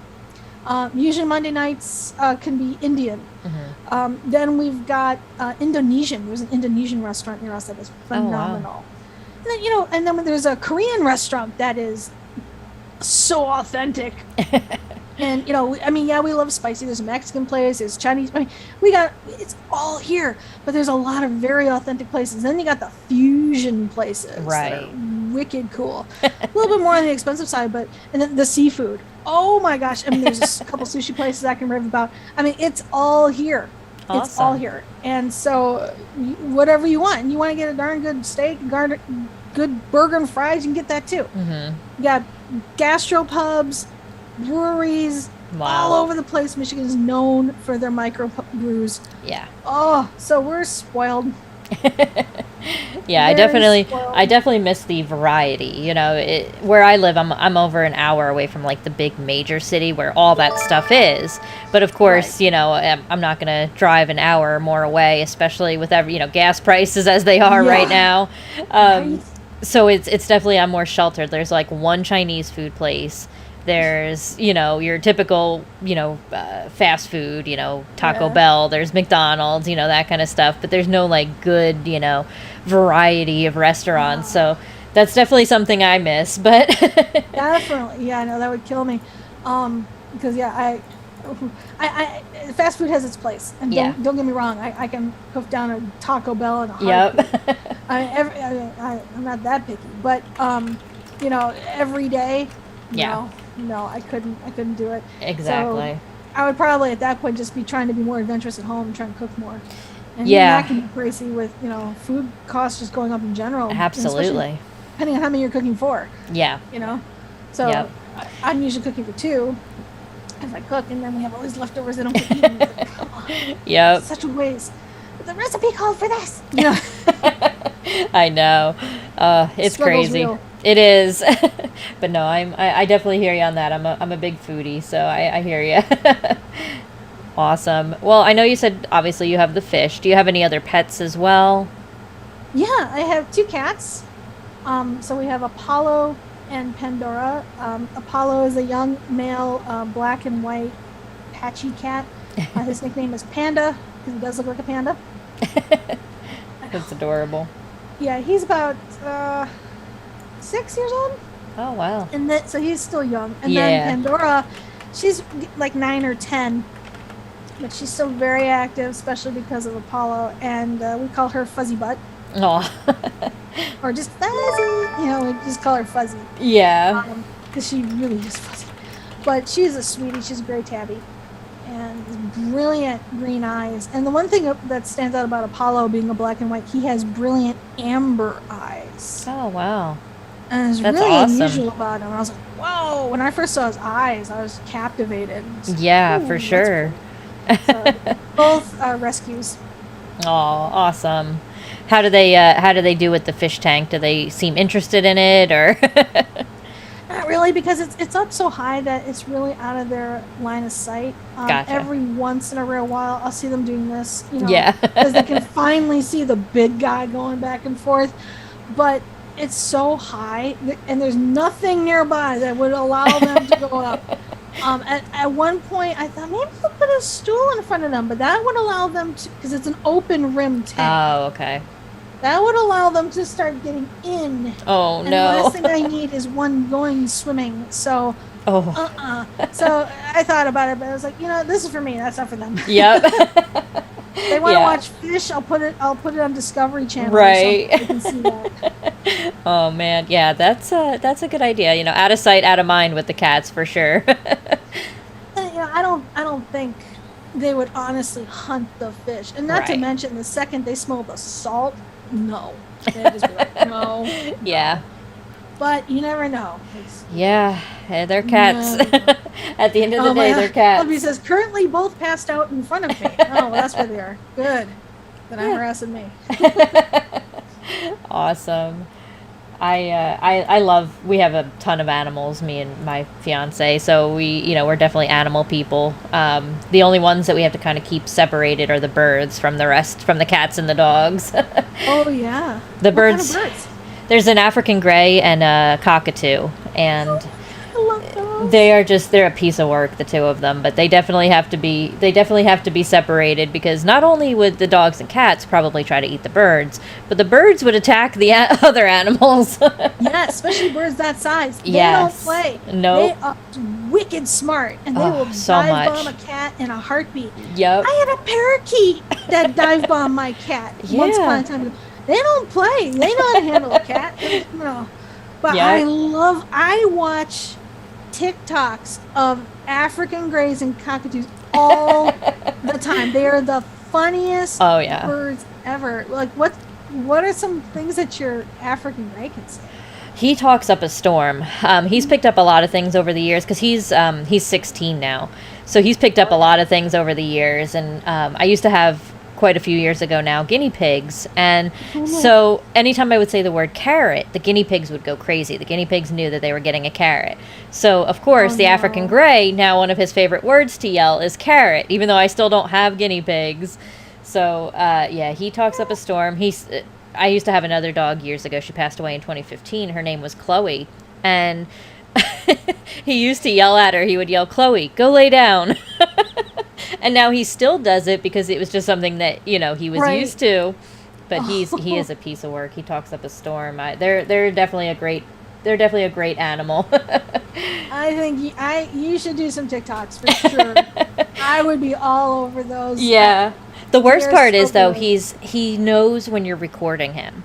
B: Usually Monday nights can be Indian.
A: Mm-hmm.
B: Then we've got Indonesian. There's an Indonesian restaurant near us that is phenomenal. And then, and then there's a Korean restaurant that is so authentic. And, we love spicy. There's a Mexican place, there's Chinese. It's all here, but there's a lot of very authentic places. Then you got the fusion places.
A: Right.
B: That are wicked cool. A little bit more on the expensive side, and then the seafood. Oh my gosh. There's a couple sushi places I can rave about. It's all here.
A: Awesome.
B: It's all here. And so whatever you want. And you want to get a darn good steak, good burger and fries, you can get that too.
A: Mm-hmm.
B: You got gastropubs, breweries,
A: Wow.
B: all over the place. Michigan is known for their micro brews.
A: Yeah.
B: Oh, so we're spoiled.
A: Yeah, I definitely miss the variety. Where I live, I'm over an hour away from like the big major city where all that stuff is. But of course,
B: Right.
A: I'm not gonna drive an hour or more away, especially with gas prices as they are right now.
B: Right.
A: So it's definitely, I'm more sheltered. There's like one Chinese food place. There's, your typical, fast food, Taco
B: Yeah.
A: Bell, there's McDonald's, that kind of stuff. But there's no like good, variety of restaurants. So that's definitely something I miss. But
B: Definitely. Yeah, I know that would kill me. Because I fast food has its place. And
A: Yeah.
B: don't get me wrong, I can cook down a Taco Bell in a heartbeat.
A: Yep.
B: I'm not that picky, but every day,
A: Yeah.
B: no, I couldn't do it.
A: Exactly.
B: So I would probably at that point just be trying to be more adventurous at home and trying to cook more. And
A: Yeah.
B: that can be crazy with food costs just going up in general.
A: Absolutely.
B: Especially depending on how many you're cooking for.
A: Yeah.
B: So
A: Yep.
B: I'm usually cooking for two. If I cook and then we have all these leftovers that don't get eaten, it's like, come on,
A: Yep.
B: such a waste. But the recipe called for this.
A: I know. It's
B: Struggle's
A: crazy.
B: real.
A: It is. But no, I definitely hear you on that. I'm a big foodie, so I hear you. Awesome. Well, I know you said obviously you have the fish. Do you have any other pets as well?
B: Yeah, I have two cats. So we have Apollo and Pandora. Apollo is a young male black and white patchy cat. His nickname is Panda because he does look like a panda.
A: That's adorable.
B: Yeah, he's about 6 years old.
A: Oh, wow.
B: And so he's still young. And
A: Yeah.
B: then Pandora, she's like 9 or 10. But she's still very active, especially because of Apollo. And we call her Fuzzy Butt.
A: Oh.
B: Or just Fuzzy. We just call her Fuzzy.
A: Yeah.
B: Because she really is fuzzy. But she's a sweetie. She's a gray tabby. And has brilliant green eyes. And the one thing that stands out about Apollo being a black and white, he has brilliant amber eyes.
A: Oh, wow.
B: And it's
A: That's
B: really
A: awesome.
B: unusual about him. I was like, whoa. When I first saw his eyes, I was captivated. I was like,
A: Yeah,
B: "Ooh,
A: for
B: that's
A: sure.
B: pretty." So, both rescues.
A: Oh, awesome. How do they do with the fish tank? Do they seem interested in it or?
B: Not Not really, because it's up so high that it's really out of their line of sight.
A: Gotcha.
B: Every once in a rare while, I'll see them doing this,
A: Yeah.
B: because they can finally see the big guy going back and forth. But it's so high, and there's nothing nearby that would allow them to go up. At one point, I thought maybe I'll put a stool in front of them, but that would allow them to, because it's an open rim tank.
A: Oh, okay.
B: That would allow them to start getting in.
A: Oh,
B: and
A: no.
B: the last thing I need is one going swimming. So,
A: Oh.
B: So I thought about it, but I was like, this is for me. That's not for them.
A: Yep.
B: They want to watch fish. I'll put it on Discovery Channel.
A: Right.
B: Or something. They can see that.
A: Oh man, yeah, that's a good idea. Out of sight, out of mind with the cats for sure.
B: I don't think they would honestly hunt the fish, and not to mention the second they smell the salt, no, they just be like, no.
A: Yeah.
B: But you never know.
A: Yeah, they're cats. At the end of the day, they're cats.
B: Hubby says currently both passed out in front of me. Oh, well, that's where they are. Good. Then I'm harassing me.
A: Awesome. I love, we have a ton of animals, me and my fiance, so we're definitely animal people. The only ones that we have to kind of keep separated are the birds from the cats and the dogs.
B: Oh yeah.
A: The
B: what
A: birds,
B: kind of birds?
A: There's an African gray and a cockatoo, and
B: I love those.
A: they're a piece of work, the two of them, but they definitely have to be separated, because not only would the dogs and cats probably try to eat the birds, but the birds would attack the other animals.
B: Yeah, especially birds that size. They
A: Yes.
B: don't play.
A: Nope.
B: They are wicked smart, and they
A: Oh,
B: will
A: so
B: dive
A: much.
B: bomb a cat in a heartbeat.
A: Yep.
B: I had a parakeet that dive bombed my cat once upon a time ago. They don't play. They know how to handle a cat. No. But
A: Yeah.
B: I watch TikToks of African grays and cockatoos all the time. They are the funniest
A: Oh, yeah.
B: birds ever. Like, what are some things that your African gray can say?
A: He talks up a storm. He's picked up a lot of things over the years, because he's 16 now, so he's picked up a lot of things over the years. And I used to have, quite a few years ago now, guinea pigs, and so anytime I would say the word carrot, the guinea pigs would go crazy. The guinea pigs knew that they were getting a carrot. So of course the African gray, now one of his favorite words to yell is carrot, even though I still don't have guinea pigs. So he talks up a storm. I used to have another dog years ago. She passed away in 2015. Her name was Chloe, and he used to yell at her. He would yell, "Chloe, go lay down." And now he still does it, because it was just something that he was used to. But he is a piece of work. He talks up a storm. They're definitely a great animal.
B: I think you should do some TikToks for sure. I would be all over those.
A: Yeah. The worst part is though,
B: good.
A: he knows when you're recording him.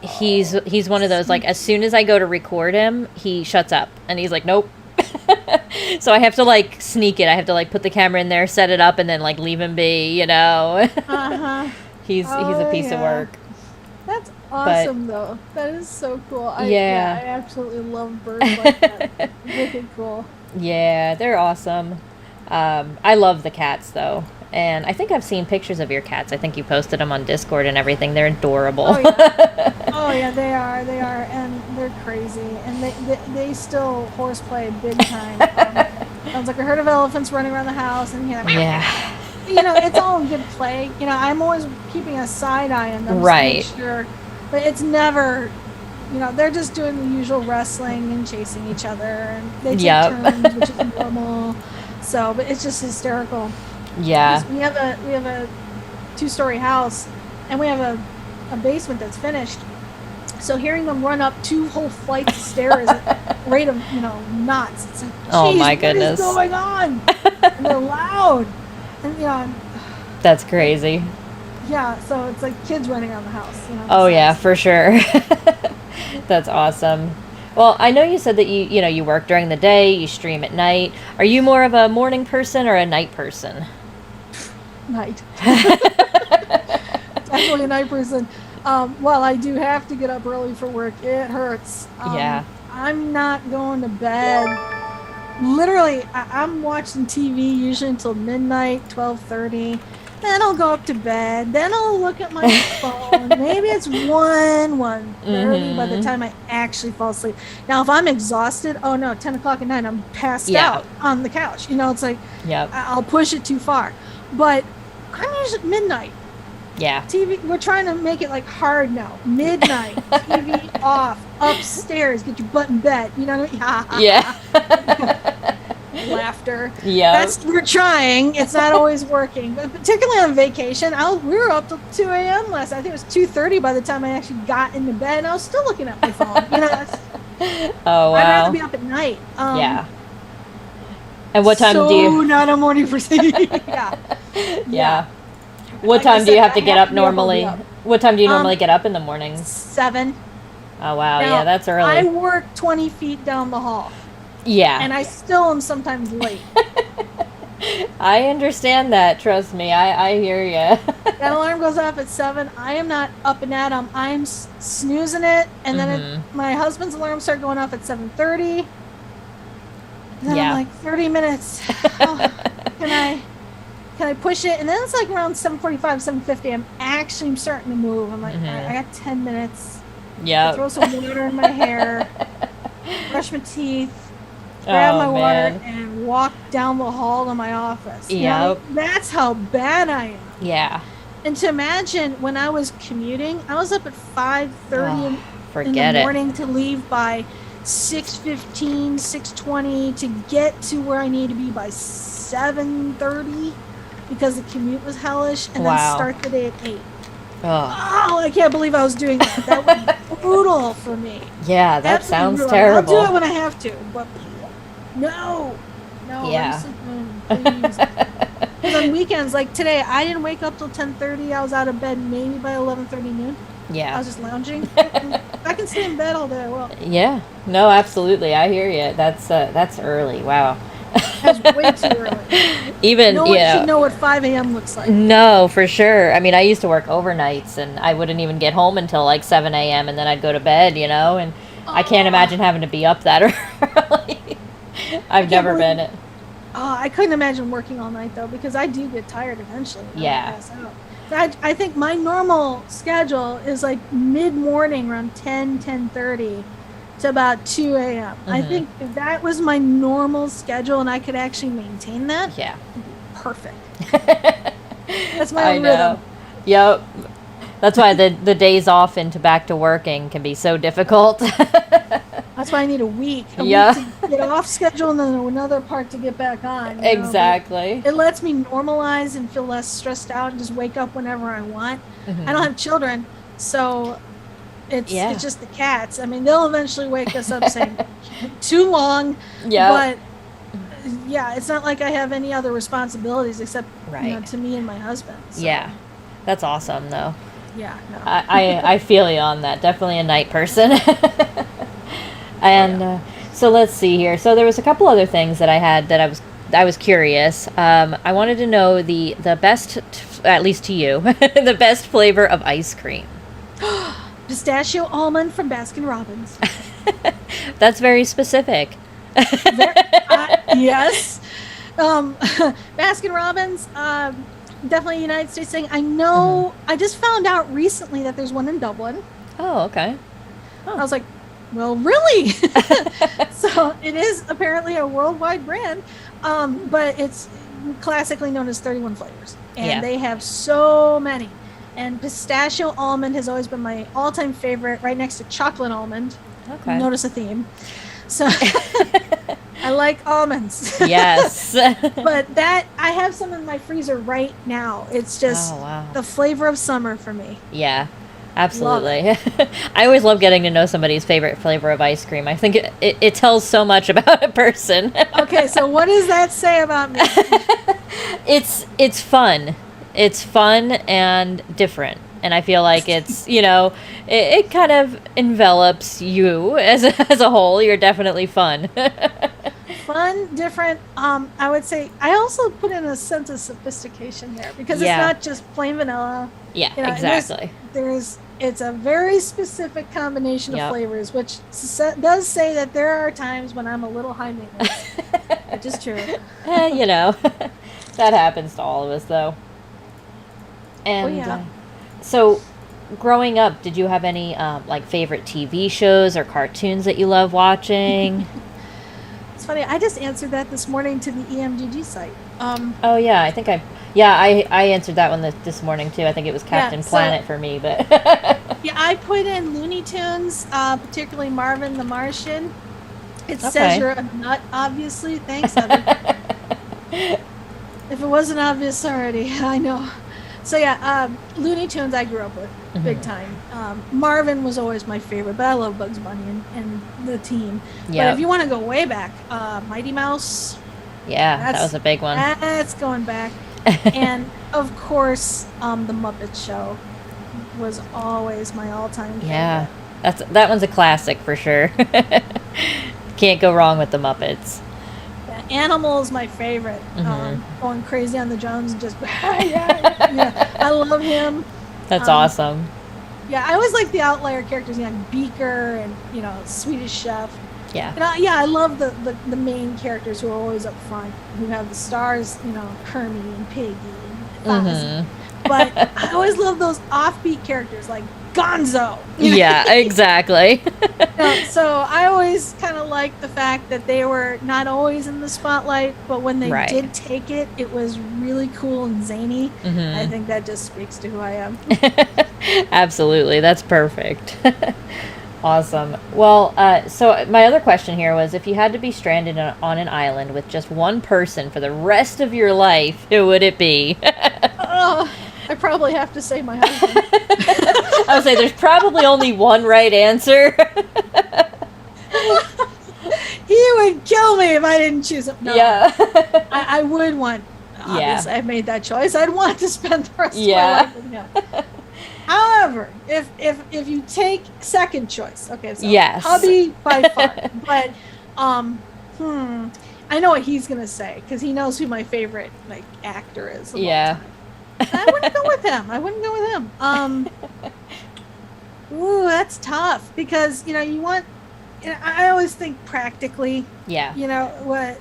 A: He's one of those, like, as soon as I go to record him, he shuts up and he's like, nope. So I have to like sneak it. I have to like put the camera in there, set it up, and then like leave him be.
B: Uh-huh.
A: He's a piece of work.
B: That's awesome, though. That is so cool. I absolutely love birds like that. Wicked cool.
A: Yeah, they're awesome. I love the cats though, and I think I've seen pictures of your cats. I think you posted them on Discord and everything. They're adorable.
B: Oh yeah, they are, and they're crazy, and they still horseplay big time. Sounds like a herd of elephants running around the house, and it's all in good play. I'm always keeping a side eye on them,
A: right?
B: To make sure, but it's never. They're just doing the usual wrestling and chasing each other, and they take turns, which is normal. So, but it's just hysterical.
A: Yeah.
B: We have a 2-story house, and we have a basement that's finished. So hearing them run up 2 whole flights of stairs at a rate of knots. It's like,
A: oh my goodness,
B: what is going on? And they're loud, and
A: that's crazy.
B: Yeah, so it's like kids running around the house.
A: Oh yeah, for sure. That's awesome. Well, I know you said that you work during the day, you stream at night. Are you more of a morning person or a night person?
B: Night. Definitely a night person. Well, I do have to get up early for work. It hurts.
A: Yeah.
B: I'm not going to bed. Literally, I'm watching TV usually until midnight, 12:30. Then I'll go up to bed. Then I'll look at my phone. Maybe it's 1:30 by the time I actually fall asleep. Now, if I'm exhausted, oh no, 10 o'clock at night, I'm passed out on the couch. It's like I'll push it too far. But I'm usually midnight.
A: Yeah.
B: TV, we're trying to make it like hard now. Midnight, TV off, upstairs, get your butt in bed. You know what I mean?
A: Yeah.
B: Laughter.
A: Yeah.
B: We're trying. It's not always working. But particularly on vacation, we were up till 2 a.m. last night. I think it was 2:30 by the time I actually got into bed, and I was still looking at my phone.
A: Oh, wow.
B: I'd rather be up at night.
A: Yeah. And what time do you...
B: not a morning person. Yeah.
A: What time do you have to get up normally? What time do you normally get up in the mornings?
B: 7.
A: Oh, wow.
B: Now,
A: yeah, that's early.
B: I work 20 feet down the hall.
A: Yeah.
B: And I still am sometimes late.
A: I understand that. Trust me. I hear you.
B: That alarm goes off at 7. I am not up and at 'em. I'm snoozing it. And then my husband's alarm starts going off at 7:30. And then I'm like, 30 minutes. Oh, can I push it? And then it's like around 7:45, 7:50. I'm starting to move. I'm like, all right, I got 10 minutes.
A: Yeah.
B: Throw some water in my hair. Brush my teeth. Grab my water and walk down the hall to my office.
A: Yep.
B: That's how bad I am.
A: Yeah.
B: And to imagine when I was commuting, I was up at 5:30 in the morning to leave by 6:15, 6:20 to get to where I need to be by 7:30 because the commute was hellish, and then start the day at 8. Oh, I can't believe I was doing that. That was brutal for me.
A: Yeah, that sounds terrible.
B: I'll do it when I have to, but no.
A: Yeah.
B: Please. Because on weekends, like today, I didn't wake up till 10:30. I was out of bed maybe by 11:30 noon. Yeah. I was just lounging. I can stay in bed all day. Well.
A: Yeah. No, absolutely. I hear you. That's early. Wow.
B: That's way too early.
A: Even
B: no one should know what 5 a.m. looks like.
A: No, for sure. I mean, I used to work overnights, and I wouldn't even get home until like 7 a.m. and then I'd go to bed. And I can't imagine having to be up that early. I've never been.
B: I couldn't imagine working all night though, because I do get tired eventually.
A: Yeah.
B: I think my normal schedule is like mid-morning around 10:30 to about 2 a.m. I think if that was my normal schedule and I could actually maintain that, perfect. That's my rhythm.
A: Yep. That's why the days off into back to working can be so difficult.
B: That's why I need a week. A week to get off schedule and then another part to get back on.
A: Exactly.
B: It lets me normalize and feel less stressed out and just wake up whenever I want. I don't have children, so it's just the cats. I mean, they'll eventually wake us up saying, too long. But it's not like I have any other responsibilities except to me and my husband. So.
A: Yeah. That's awesome, though.
B: Yeah. No.
A: I feel you on that. Definitely a night person. And so let's see here. So there was a couple other things that I had that I was curious. I wanted to know the best, at least to you, the best flavor of ice cream.
B: Pistachio almond from Baskin Robbins.
A: That's very specific.
B: Yes. Baskin Robbins, definitely a United States thing. I know, I just found out recently that there's one in Dublin.
A: Oh, okay.
B: I was like, well, really? So it is apparently a worldwide brand, but it's classically known as 31 flavors. And they have so many. And pistachio almond has always been my all-time favorite, right next to chocolate almond. Okay. Notice a theme. So I like almonds.
A: Yes.
B: But I have some in my freezer right now. It's just the flavor of summer for me.
A: Yeah, absolutely. I always love getting to know somebody's favorite flavor of ice cream. I think it tells so much about a person.
B: Okay, so what does that say about me?
A: It's fun. It's fun and different. And I feel like it's, it kind of envelops you as a whole. You're definitely fun.
B: Fun, different. I would say I also put in a sense of sophistication there because it's not just plain vanilla.
A: Yeah, exactly.
B: It's a very specific combination of flavors, which does say that there are times when I'm a little high maintenance, which is true.
A: That happens to all of us, though.
B: Oh
A: And
B: yeah.
A: so, growing up, did you have any like favorite TV shows or cartoons that you love watching?
B: It's funny. I just answered that this morning to the EMGG site.
A: Oh yeah, I think I answered that one this morning too. I think it was
B: Yeah.
A: Captain
B: So
A: Planet for me, but
B: yeah, I put in Looney Tunes, particularly Marvin the Martian. It says
A: okay.
B: you're a nut, obviously. Thanks, Heather. If it wasn't obvious already, I know. So yeah, Looney Tunes I grew up with big
A: Hmm.
B: time. Marvin was always my favorite, but I love Bugs Bunny and the team. But if
A: Yep.
B: you want to go way back, Mighty Mouse,
A: Yeah, that was
B: that's
A: a big one.
B: that's going back. And of course, the Muppet Show was always my all-time
A: Yeah,
B: favorite.
A: that one's a classic for sure. Can't go wrong with the Muppets.
B: Yeah, Animal's my favorite.
A: Hmm.
B: Going crazy on the Jones, just yeah, yeah, yeah. I love him.
A: That's
B: Um,
A: awesome.
B: yeah, I always like the outlier characters, Beaker and Swedish Chef.
A: Yeah.
B: And yeah, I love the main characters who are always up front, who have the stars, Kermie and Piggy and Fozzie.
A: Hmm.
B: But I always love those offbeat characters like Gonzo.
A: Yeah, exactly.
B: So I always kind of like the fact that they were not always in the spotlight, but when they
A: Right.
B: did take it, it was really cool and zany. I
A: Hmm.
B: think that just speaks to who I am.
A: Absolutely, that's perfect. Awesome. Well, so my other question here was, if you had to be stranded on an island with just one person for the rest of your life, who would it be?
B: Oh, I probably have to say my husband.
A: I would say there's probably only one right answer.
B: He would kill me if I didn't choose him. No,
A: Yeah.
B: I would want.
A: Yeah.
B: Obviously, I've made that choice. I'd want to spend the rest of my
A: Yeah.
B: life with him. However, if you take second choice, okay, so
A: Yes.
B: hubby by far, but I know what he's gonna say because he knows who my favorite actor is. Of all
A: Yeah.
B: time. I wouldn't go with him. I wouldn't go with him. Ooh, that's tough because you want. I always think practically.
A: Yeah.
B: What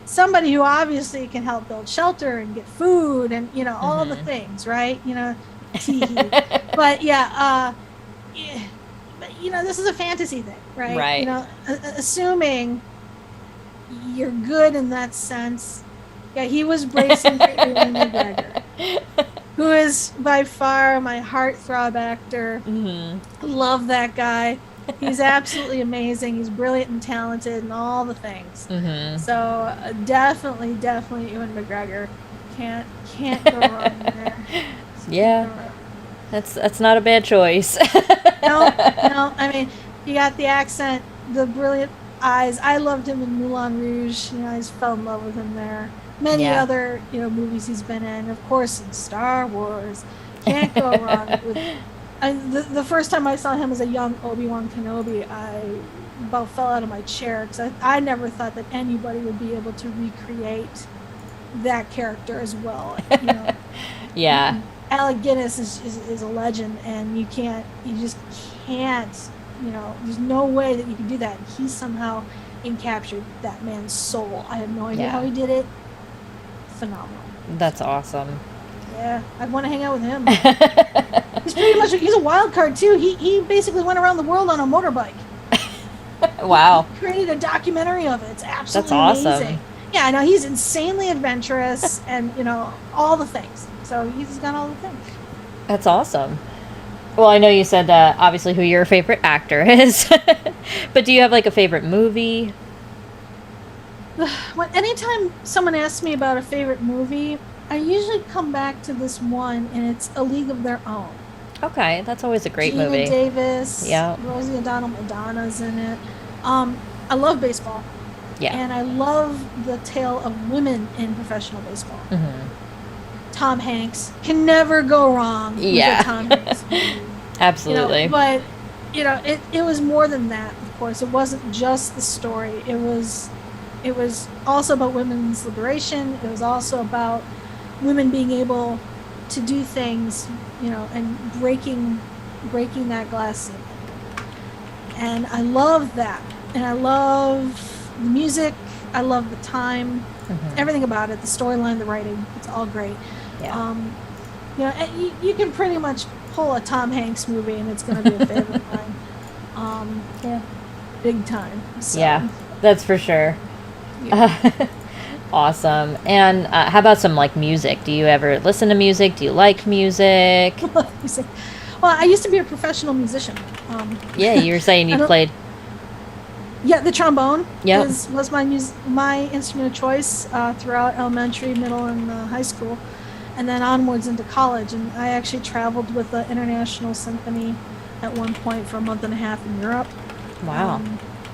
B: somebody who obviously can help build shelter and get food and all the
A: Mhm.
B: things, right? Teehee. But yeah, but this is a fantasy thing, right?
A: Right.
B: Assuming you're good in that sense. Yeah, he was bracing for Ewan McGregor, who is by far my heartthrob actor.
A: Hmm.
B: Love that guy. He's absolutely amazing. He's brilliant and talented and all the things.
A: Hmm.
B: So definitely Ewan McGregor. Can't go wrong there.
A: Yeah. That's not a bad choice.
B: No. I mean, you got the accent, the brilliant eyes. I loved him in Moulin Rouge. I just fell in love with him there. Many
A: Yeah.
B: other movies he's been in. Of course, in Star Wars. Can't go wrong with. The first time I saw him as a young Obi-Wan Kenobi, I about fell out of my chair because I never thought that anybody would be able to recreate that character as well.
A: Yeah.
B: Alec Guinness is a legend, and you just can't, there's no way that you can do that. He somehow encaptured that man's soul. I have no idea
A: Yeah.
B: how he did it. Phenomenal.
A: That's awesome.
B: Yeah, I'd want to hang out with him. He's a wild card too. He basically went around the world on a motorbike.
A: Wow.
B: He created a documentary of it. It's absolutely
A: That's awesome.
B: amazing. Yeah, I know he's insanely adventurous and all the things. So he's got all the things.
A: That's awesome. Well, I know you said obviously who your favorite actor is, but do you have like a favorite movie?
B: Anytime someone asks me about a favorite movie, I usually come back to this one, and it's A League of Their Own.
A: Okay, that's always a great
B: Gina
A: movie.
B: Davis,
A: Yeah.
B: Rosie O'Donnell, Madonna's in it. I love baseball,
A: Yeah.
B: and I love the tale of women in professional baseball.
A: Hmm.
B: Tom Hanks can never go wrong with
A: Yeah.
B: a Tom Hanks movie.
A: Absolutely.
B: But it was more than that. Of course, it wasn't just the story. It was also about women's liberation. It was also about women being able to do things, and breaking that glass ceiling. And I love that. And I love the music. I love the time.
A: Mhm.
B: Everything about it. The storyline, the writing. It's all great.
A: Yeah.
B: You know, and you can pretty much pull a Tom Hanks movie and it's going to be a favorite of mine.
A: Yeah.
B: Big time. So,
A: Yeah, that's for sure.
B: yeah.
A: Awesome. And how about some like music? Do you ever listen to music? Do you like music?
B: Music. Well, I used to be a professional musician.
A: Yeah, you were saying
B: I
A: you
B: don't,
A: played.
B: yeah, the trombone
A: Yep.
B: was my instrument of choice throughout elementary, middle, and high school, and then onwards into college. And I actually traveled with the International Symphony at one point for a month and a half in Europe.
A: Wow.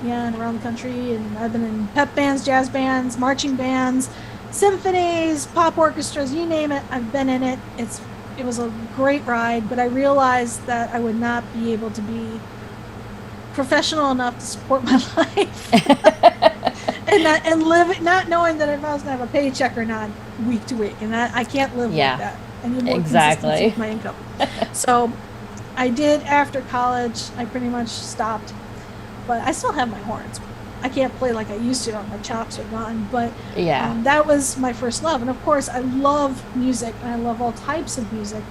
B: Yeah, and around the country. And I've been in pep bands, jazz bands, marching bands, symphonies, pop orchestras, you name it. I've been in it. It was a great ride, but I realized that I would not be able to be professional enough to support my life and live it, not knowing that if I was going to have a paycheck or not week to week, and I can't live
A: Yeah,
B: like that. I need more
A: exactly.
B: consistency with my income. So I did after college. I pretty much stopped, but I still have my horns. I can't play like I used to. My chops are gone, but
A: Yeah.
B: that was my first love. And of course, I love music, and I love all types of music.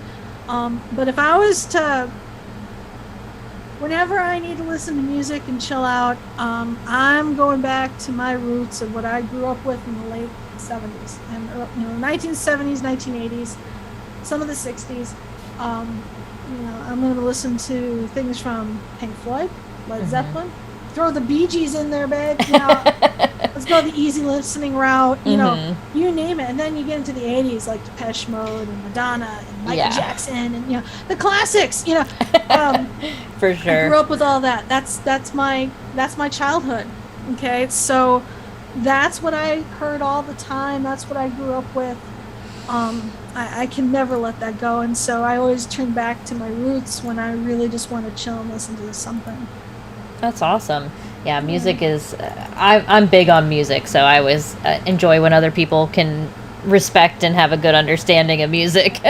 B: But if I was to, whenever I need to listen to music and chill out, I'm going back to my roots of what I grew up with in the late 70s and 1970s, 1980s, some of the 60s. I'm going to listen to things from Pink Floyd, Led Zeppelin. Throw the Bee Gees in there, babe. Let's go the easy listening route. You name it. And then you get into the 80s, like Depeche Mode and Madonna and Michael Jackson and the classics.
A: For sure.
B: I grew up with all that. That's my childhood. Okay, so that's what I heard all the time. That's what I grew up with. I can never let that go, and so I always turn back to my roots when I really just want to chill and listen to something.
A: That's awesome. Yeah, music is. I'm big on music, so I always enjoy when other people can respect and have a good understanding of music.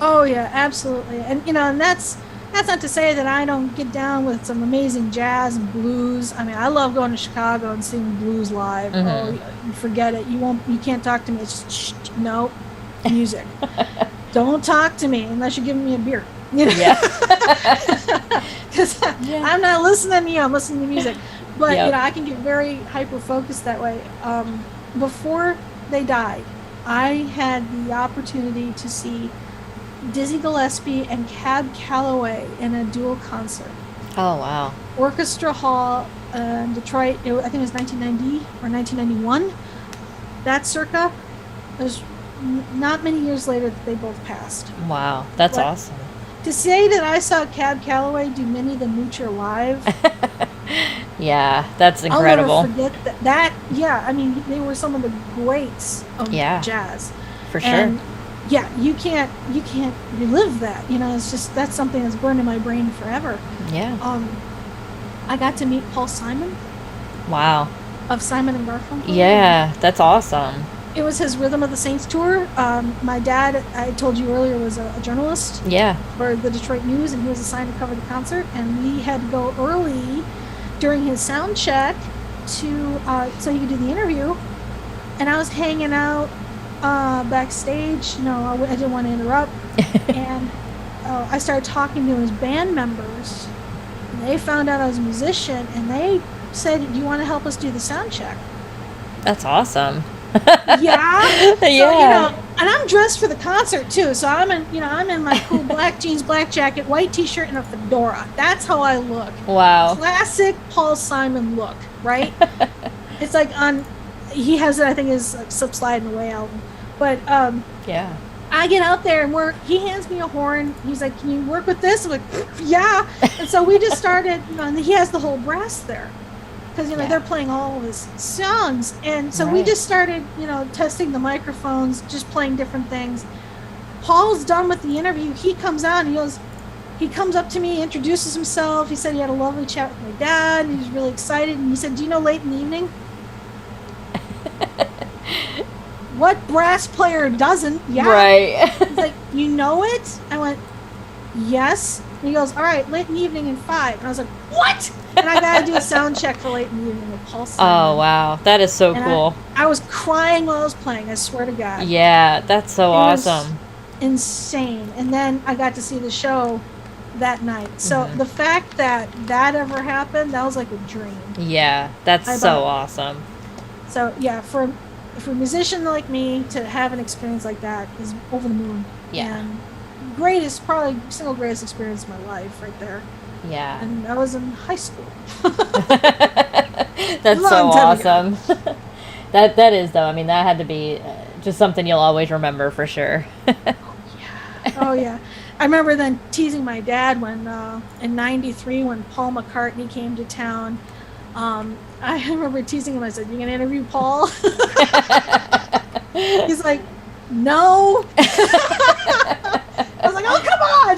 B: Oh yeah, absolutely. And and that's not to say that I don't get down with some amazing jazz and blues. I mean, I love going to Chicago and seeing blues live. Oh, you forget it. You can't talk to me. It's just no music. Don't talk to me unless you're giving me a beer.
A: Yeah.
B: Because I'm not listening to you. I'm listening to music. But I can get very hyper focused that way. Before they died, I had the opportunity to see Dizzy Gillespie and Calloway in a dual concert.
A: Oh wow!
B: Orchestra Hall in Detroit. I think it was 1990 or 1991. That circa. It was not many years later that they both passed.
A: Wow, that's awesome.
B: To say that I saw Calloway do Minnie the Moocher live.
A: Yeah, that's incredible.
B: I'll never forget that. Yeah, I mean, they were some of the greats of jazz.
A: For sure.
B: And you can't relive that. It's just, that's something that's burned in my brain forever.
A: Yeah.
B: I got to meet Paul Simon.
A: Wow.
B: Of Simon and Garfunkel.
A: Yeah, that's awesome.
B: It was his Rhythm of the Saints tour. My dad, I told you earlier, was a journalist.
A: Yeah.
B: For the Detroit News, and he was assigned to cover the concert. And we had to go early during his sound check so he could do the interview. And I was hanging out backstage. I didn't want to interrupt. And I started talking to his band members. And they found out I was a musician, and they said, "Do you want to help us do the sound check?"
A: That's awesome.
B: Yeah. So,
A: yeah.
B: And I'm dressed for the concert too. So I'm in my cool black jeans, black jacket, white t-shirt, and a fedora. That's how I look.
A: Wow.
B: Classic Paul Simon look, right? It's like he has it, I think, his Slip Slide and Away album. But
A: yeah.
B: I get out there and he hands me a horn. He's like, "Can you work with this?" I'm like, "Yeah." And so we just started, and he has the whole brass there. Because, they're playing all of his songs. And so we just started, testing the microphones, just playing different things. Paul's done with the interview. He comes out and he comes up to me, introduces himself. He said he had a lovely chat with my dad, and he was really excited. And he said, "Do you know Late in the Evening?" What brass player doesn't? Yeah.
A: Right.
B: He's like, "You know it?" I went, "Yes." And he goes, "All right, Late in the Evening in 5. And I was like, "What?" And I got to do a sound check for Late in the Evening with Paul Simon.
A: Oh, wow. That is so cool.
B: I was crying while I was playing, I swear to God.
A: Yeah, that's so awesome.
B: insane. And then I got to see the show that night. So the fact that that ever happened, that was like a dream.
A: Yeah, that's
B: I
A: so
B: thought-
A: awesome.
B: So yeah, for a musician like me to have an experience like that is over the moon.
A: Yeah.
B: And greatest, probably single greatest experience of my life right there.
A: Yeah.
B: And I was in high school.
A: That's so
B: Long time ago.
A: awesome. That is though. I mean, that had to be just something you'll always remember for sure.
B: Oh yeah. I remember then teasing my dad when in '93 when Paul McCartney came to town. I remember teasing him. I said, "You gonna interview Paul?" He's like, "No." I was like, "Oh, come on."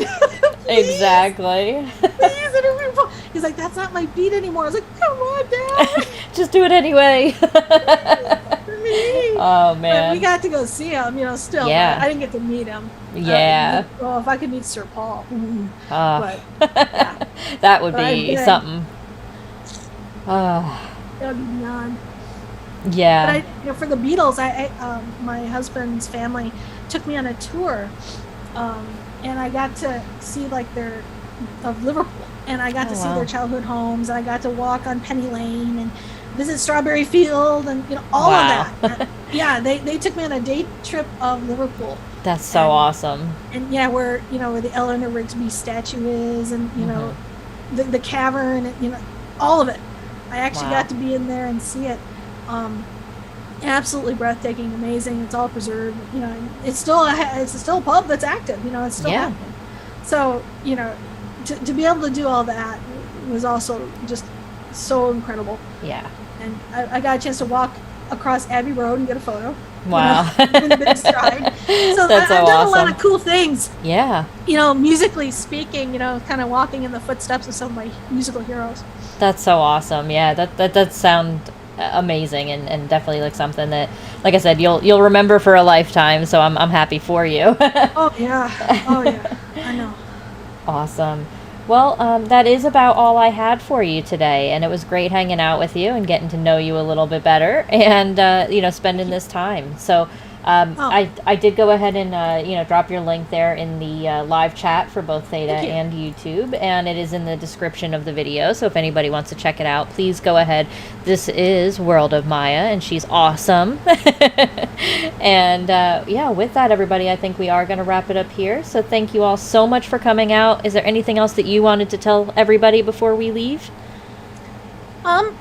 B: Please,
A: Exactly.
B: please interview Paul. He's like, "That's not my beat anymore." I was like, "Come on, Dad."
A: Just do it anyway.
B: For me.
A: Oh
B: But
A: man.
B: we got to go see him, still.
A: Yeah.
B: But I didn't get to meet him.
A: Yeah.
B: Oh, if I could meet Sir Paul.
A: Oh.
B: But yeah,
A: That would
B: But I've
A: be
B: been-
A: something. Oh.
B: that would be beyond.
A: Yeah.
B: But for the Beatles, my husband's family took me on a tour, and I got to see of Liverpool, and I got
A: Oh,
B: to see
A: wow.
B: their childhood homes, and I got to walk on Penny Lane and visit Strawberry Field, and all
A: Wow.
B: of that. Yeah, they took me on a day trip of Liverpool,
A: That's so
B: and-
A: awesome.
B: and where the Eleanor Rigsby statue is, and the cavern, and all of it. I actually
A: Wow.
B: got to be in there and see it. Absolutely breathtaking, amazing. It's all preserved. And it's still a pub that's active. It's still
A: Yeah.
B: happening. So to be able to do all that was also just so incredible.
A: Yeah.
B: And I got a chance to walk across Abbey Road and get a photo.
A: Wow.
B: In the big stride. So
A: That's so
B: I've done a lot
A: awesome.
B: of cool things.
A: Yeah.
B: Musically speaking, kind of walking in the footsteps of some of my musical heroes.
A: That's so awesome. Yeah, that does sound amazing and definitely like something that, like I said, you'll remember for a lifetime. So I'm happy for you.
B: Oh yeah, I know.
A: Awesome. Well, that is about all I had for you today, and it was great hanging out with you and getting to know you a little bit better, and spending this time. So, I did go ahead and drop your link there in the live chat for both Theta
B: Thank you.
A: and YouTube, and it is in the description of the video. So if anybody wants to check it out, please go ahead. This is World of Mayja, and she's awesome. And with that, everybody, I think we are going to wrap it up here. So thank you all so much for coming out. Is there anything else that you wanted to tell everybody before we leave?
B: Can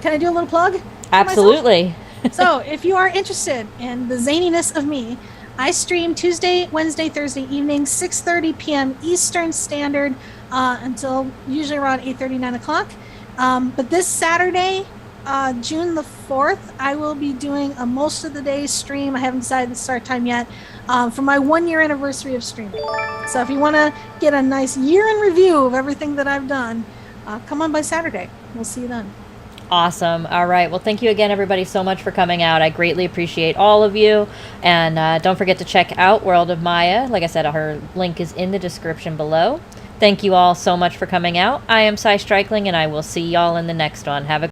B: I do a little plug? for myself?
A: Absolutely.
B: So, if you are interested in the zaniness of me, I stream Tuesday, Wednesday, Thursday evenings, 6:30 p.m. Eastern Standard until usually around 8:30, 9 o'clock. But this Saturday, June the 4th, I will be doing a most of the day stream. I haven't decided the start time yet for my 1-year anniversary of streaming. So if you want to get a nice year in review of everything that I've done, come on by Saturday. We'll see you then.
A: Awesome. All right. Well, thank you again, everybody, so much for coming out. I greatly appreciate all of you. And don't forget to check out World of Mayja. Like I said, her link is in the description below. Thank you all so much for coming out. I am Cy Strickling, and I will see y'all in the next one. Have a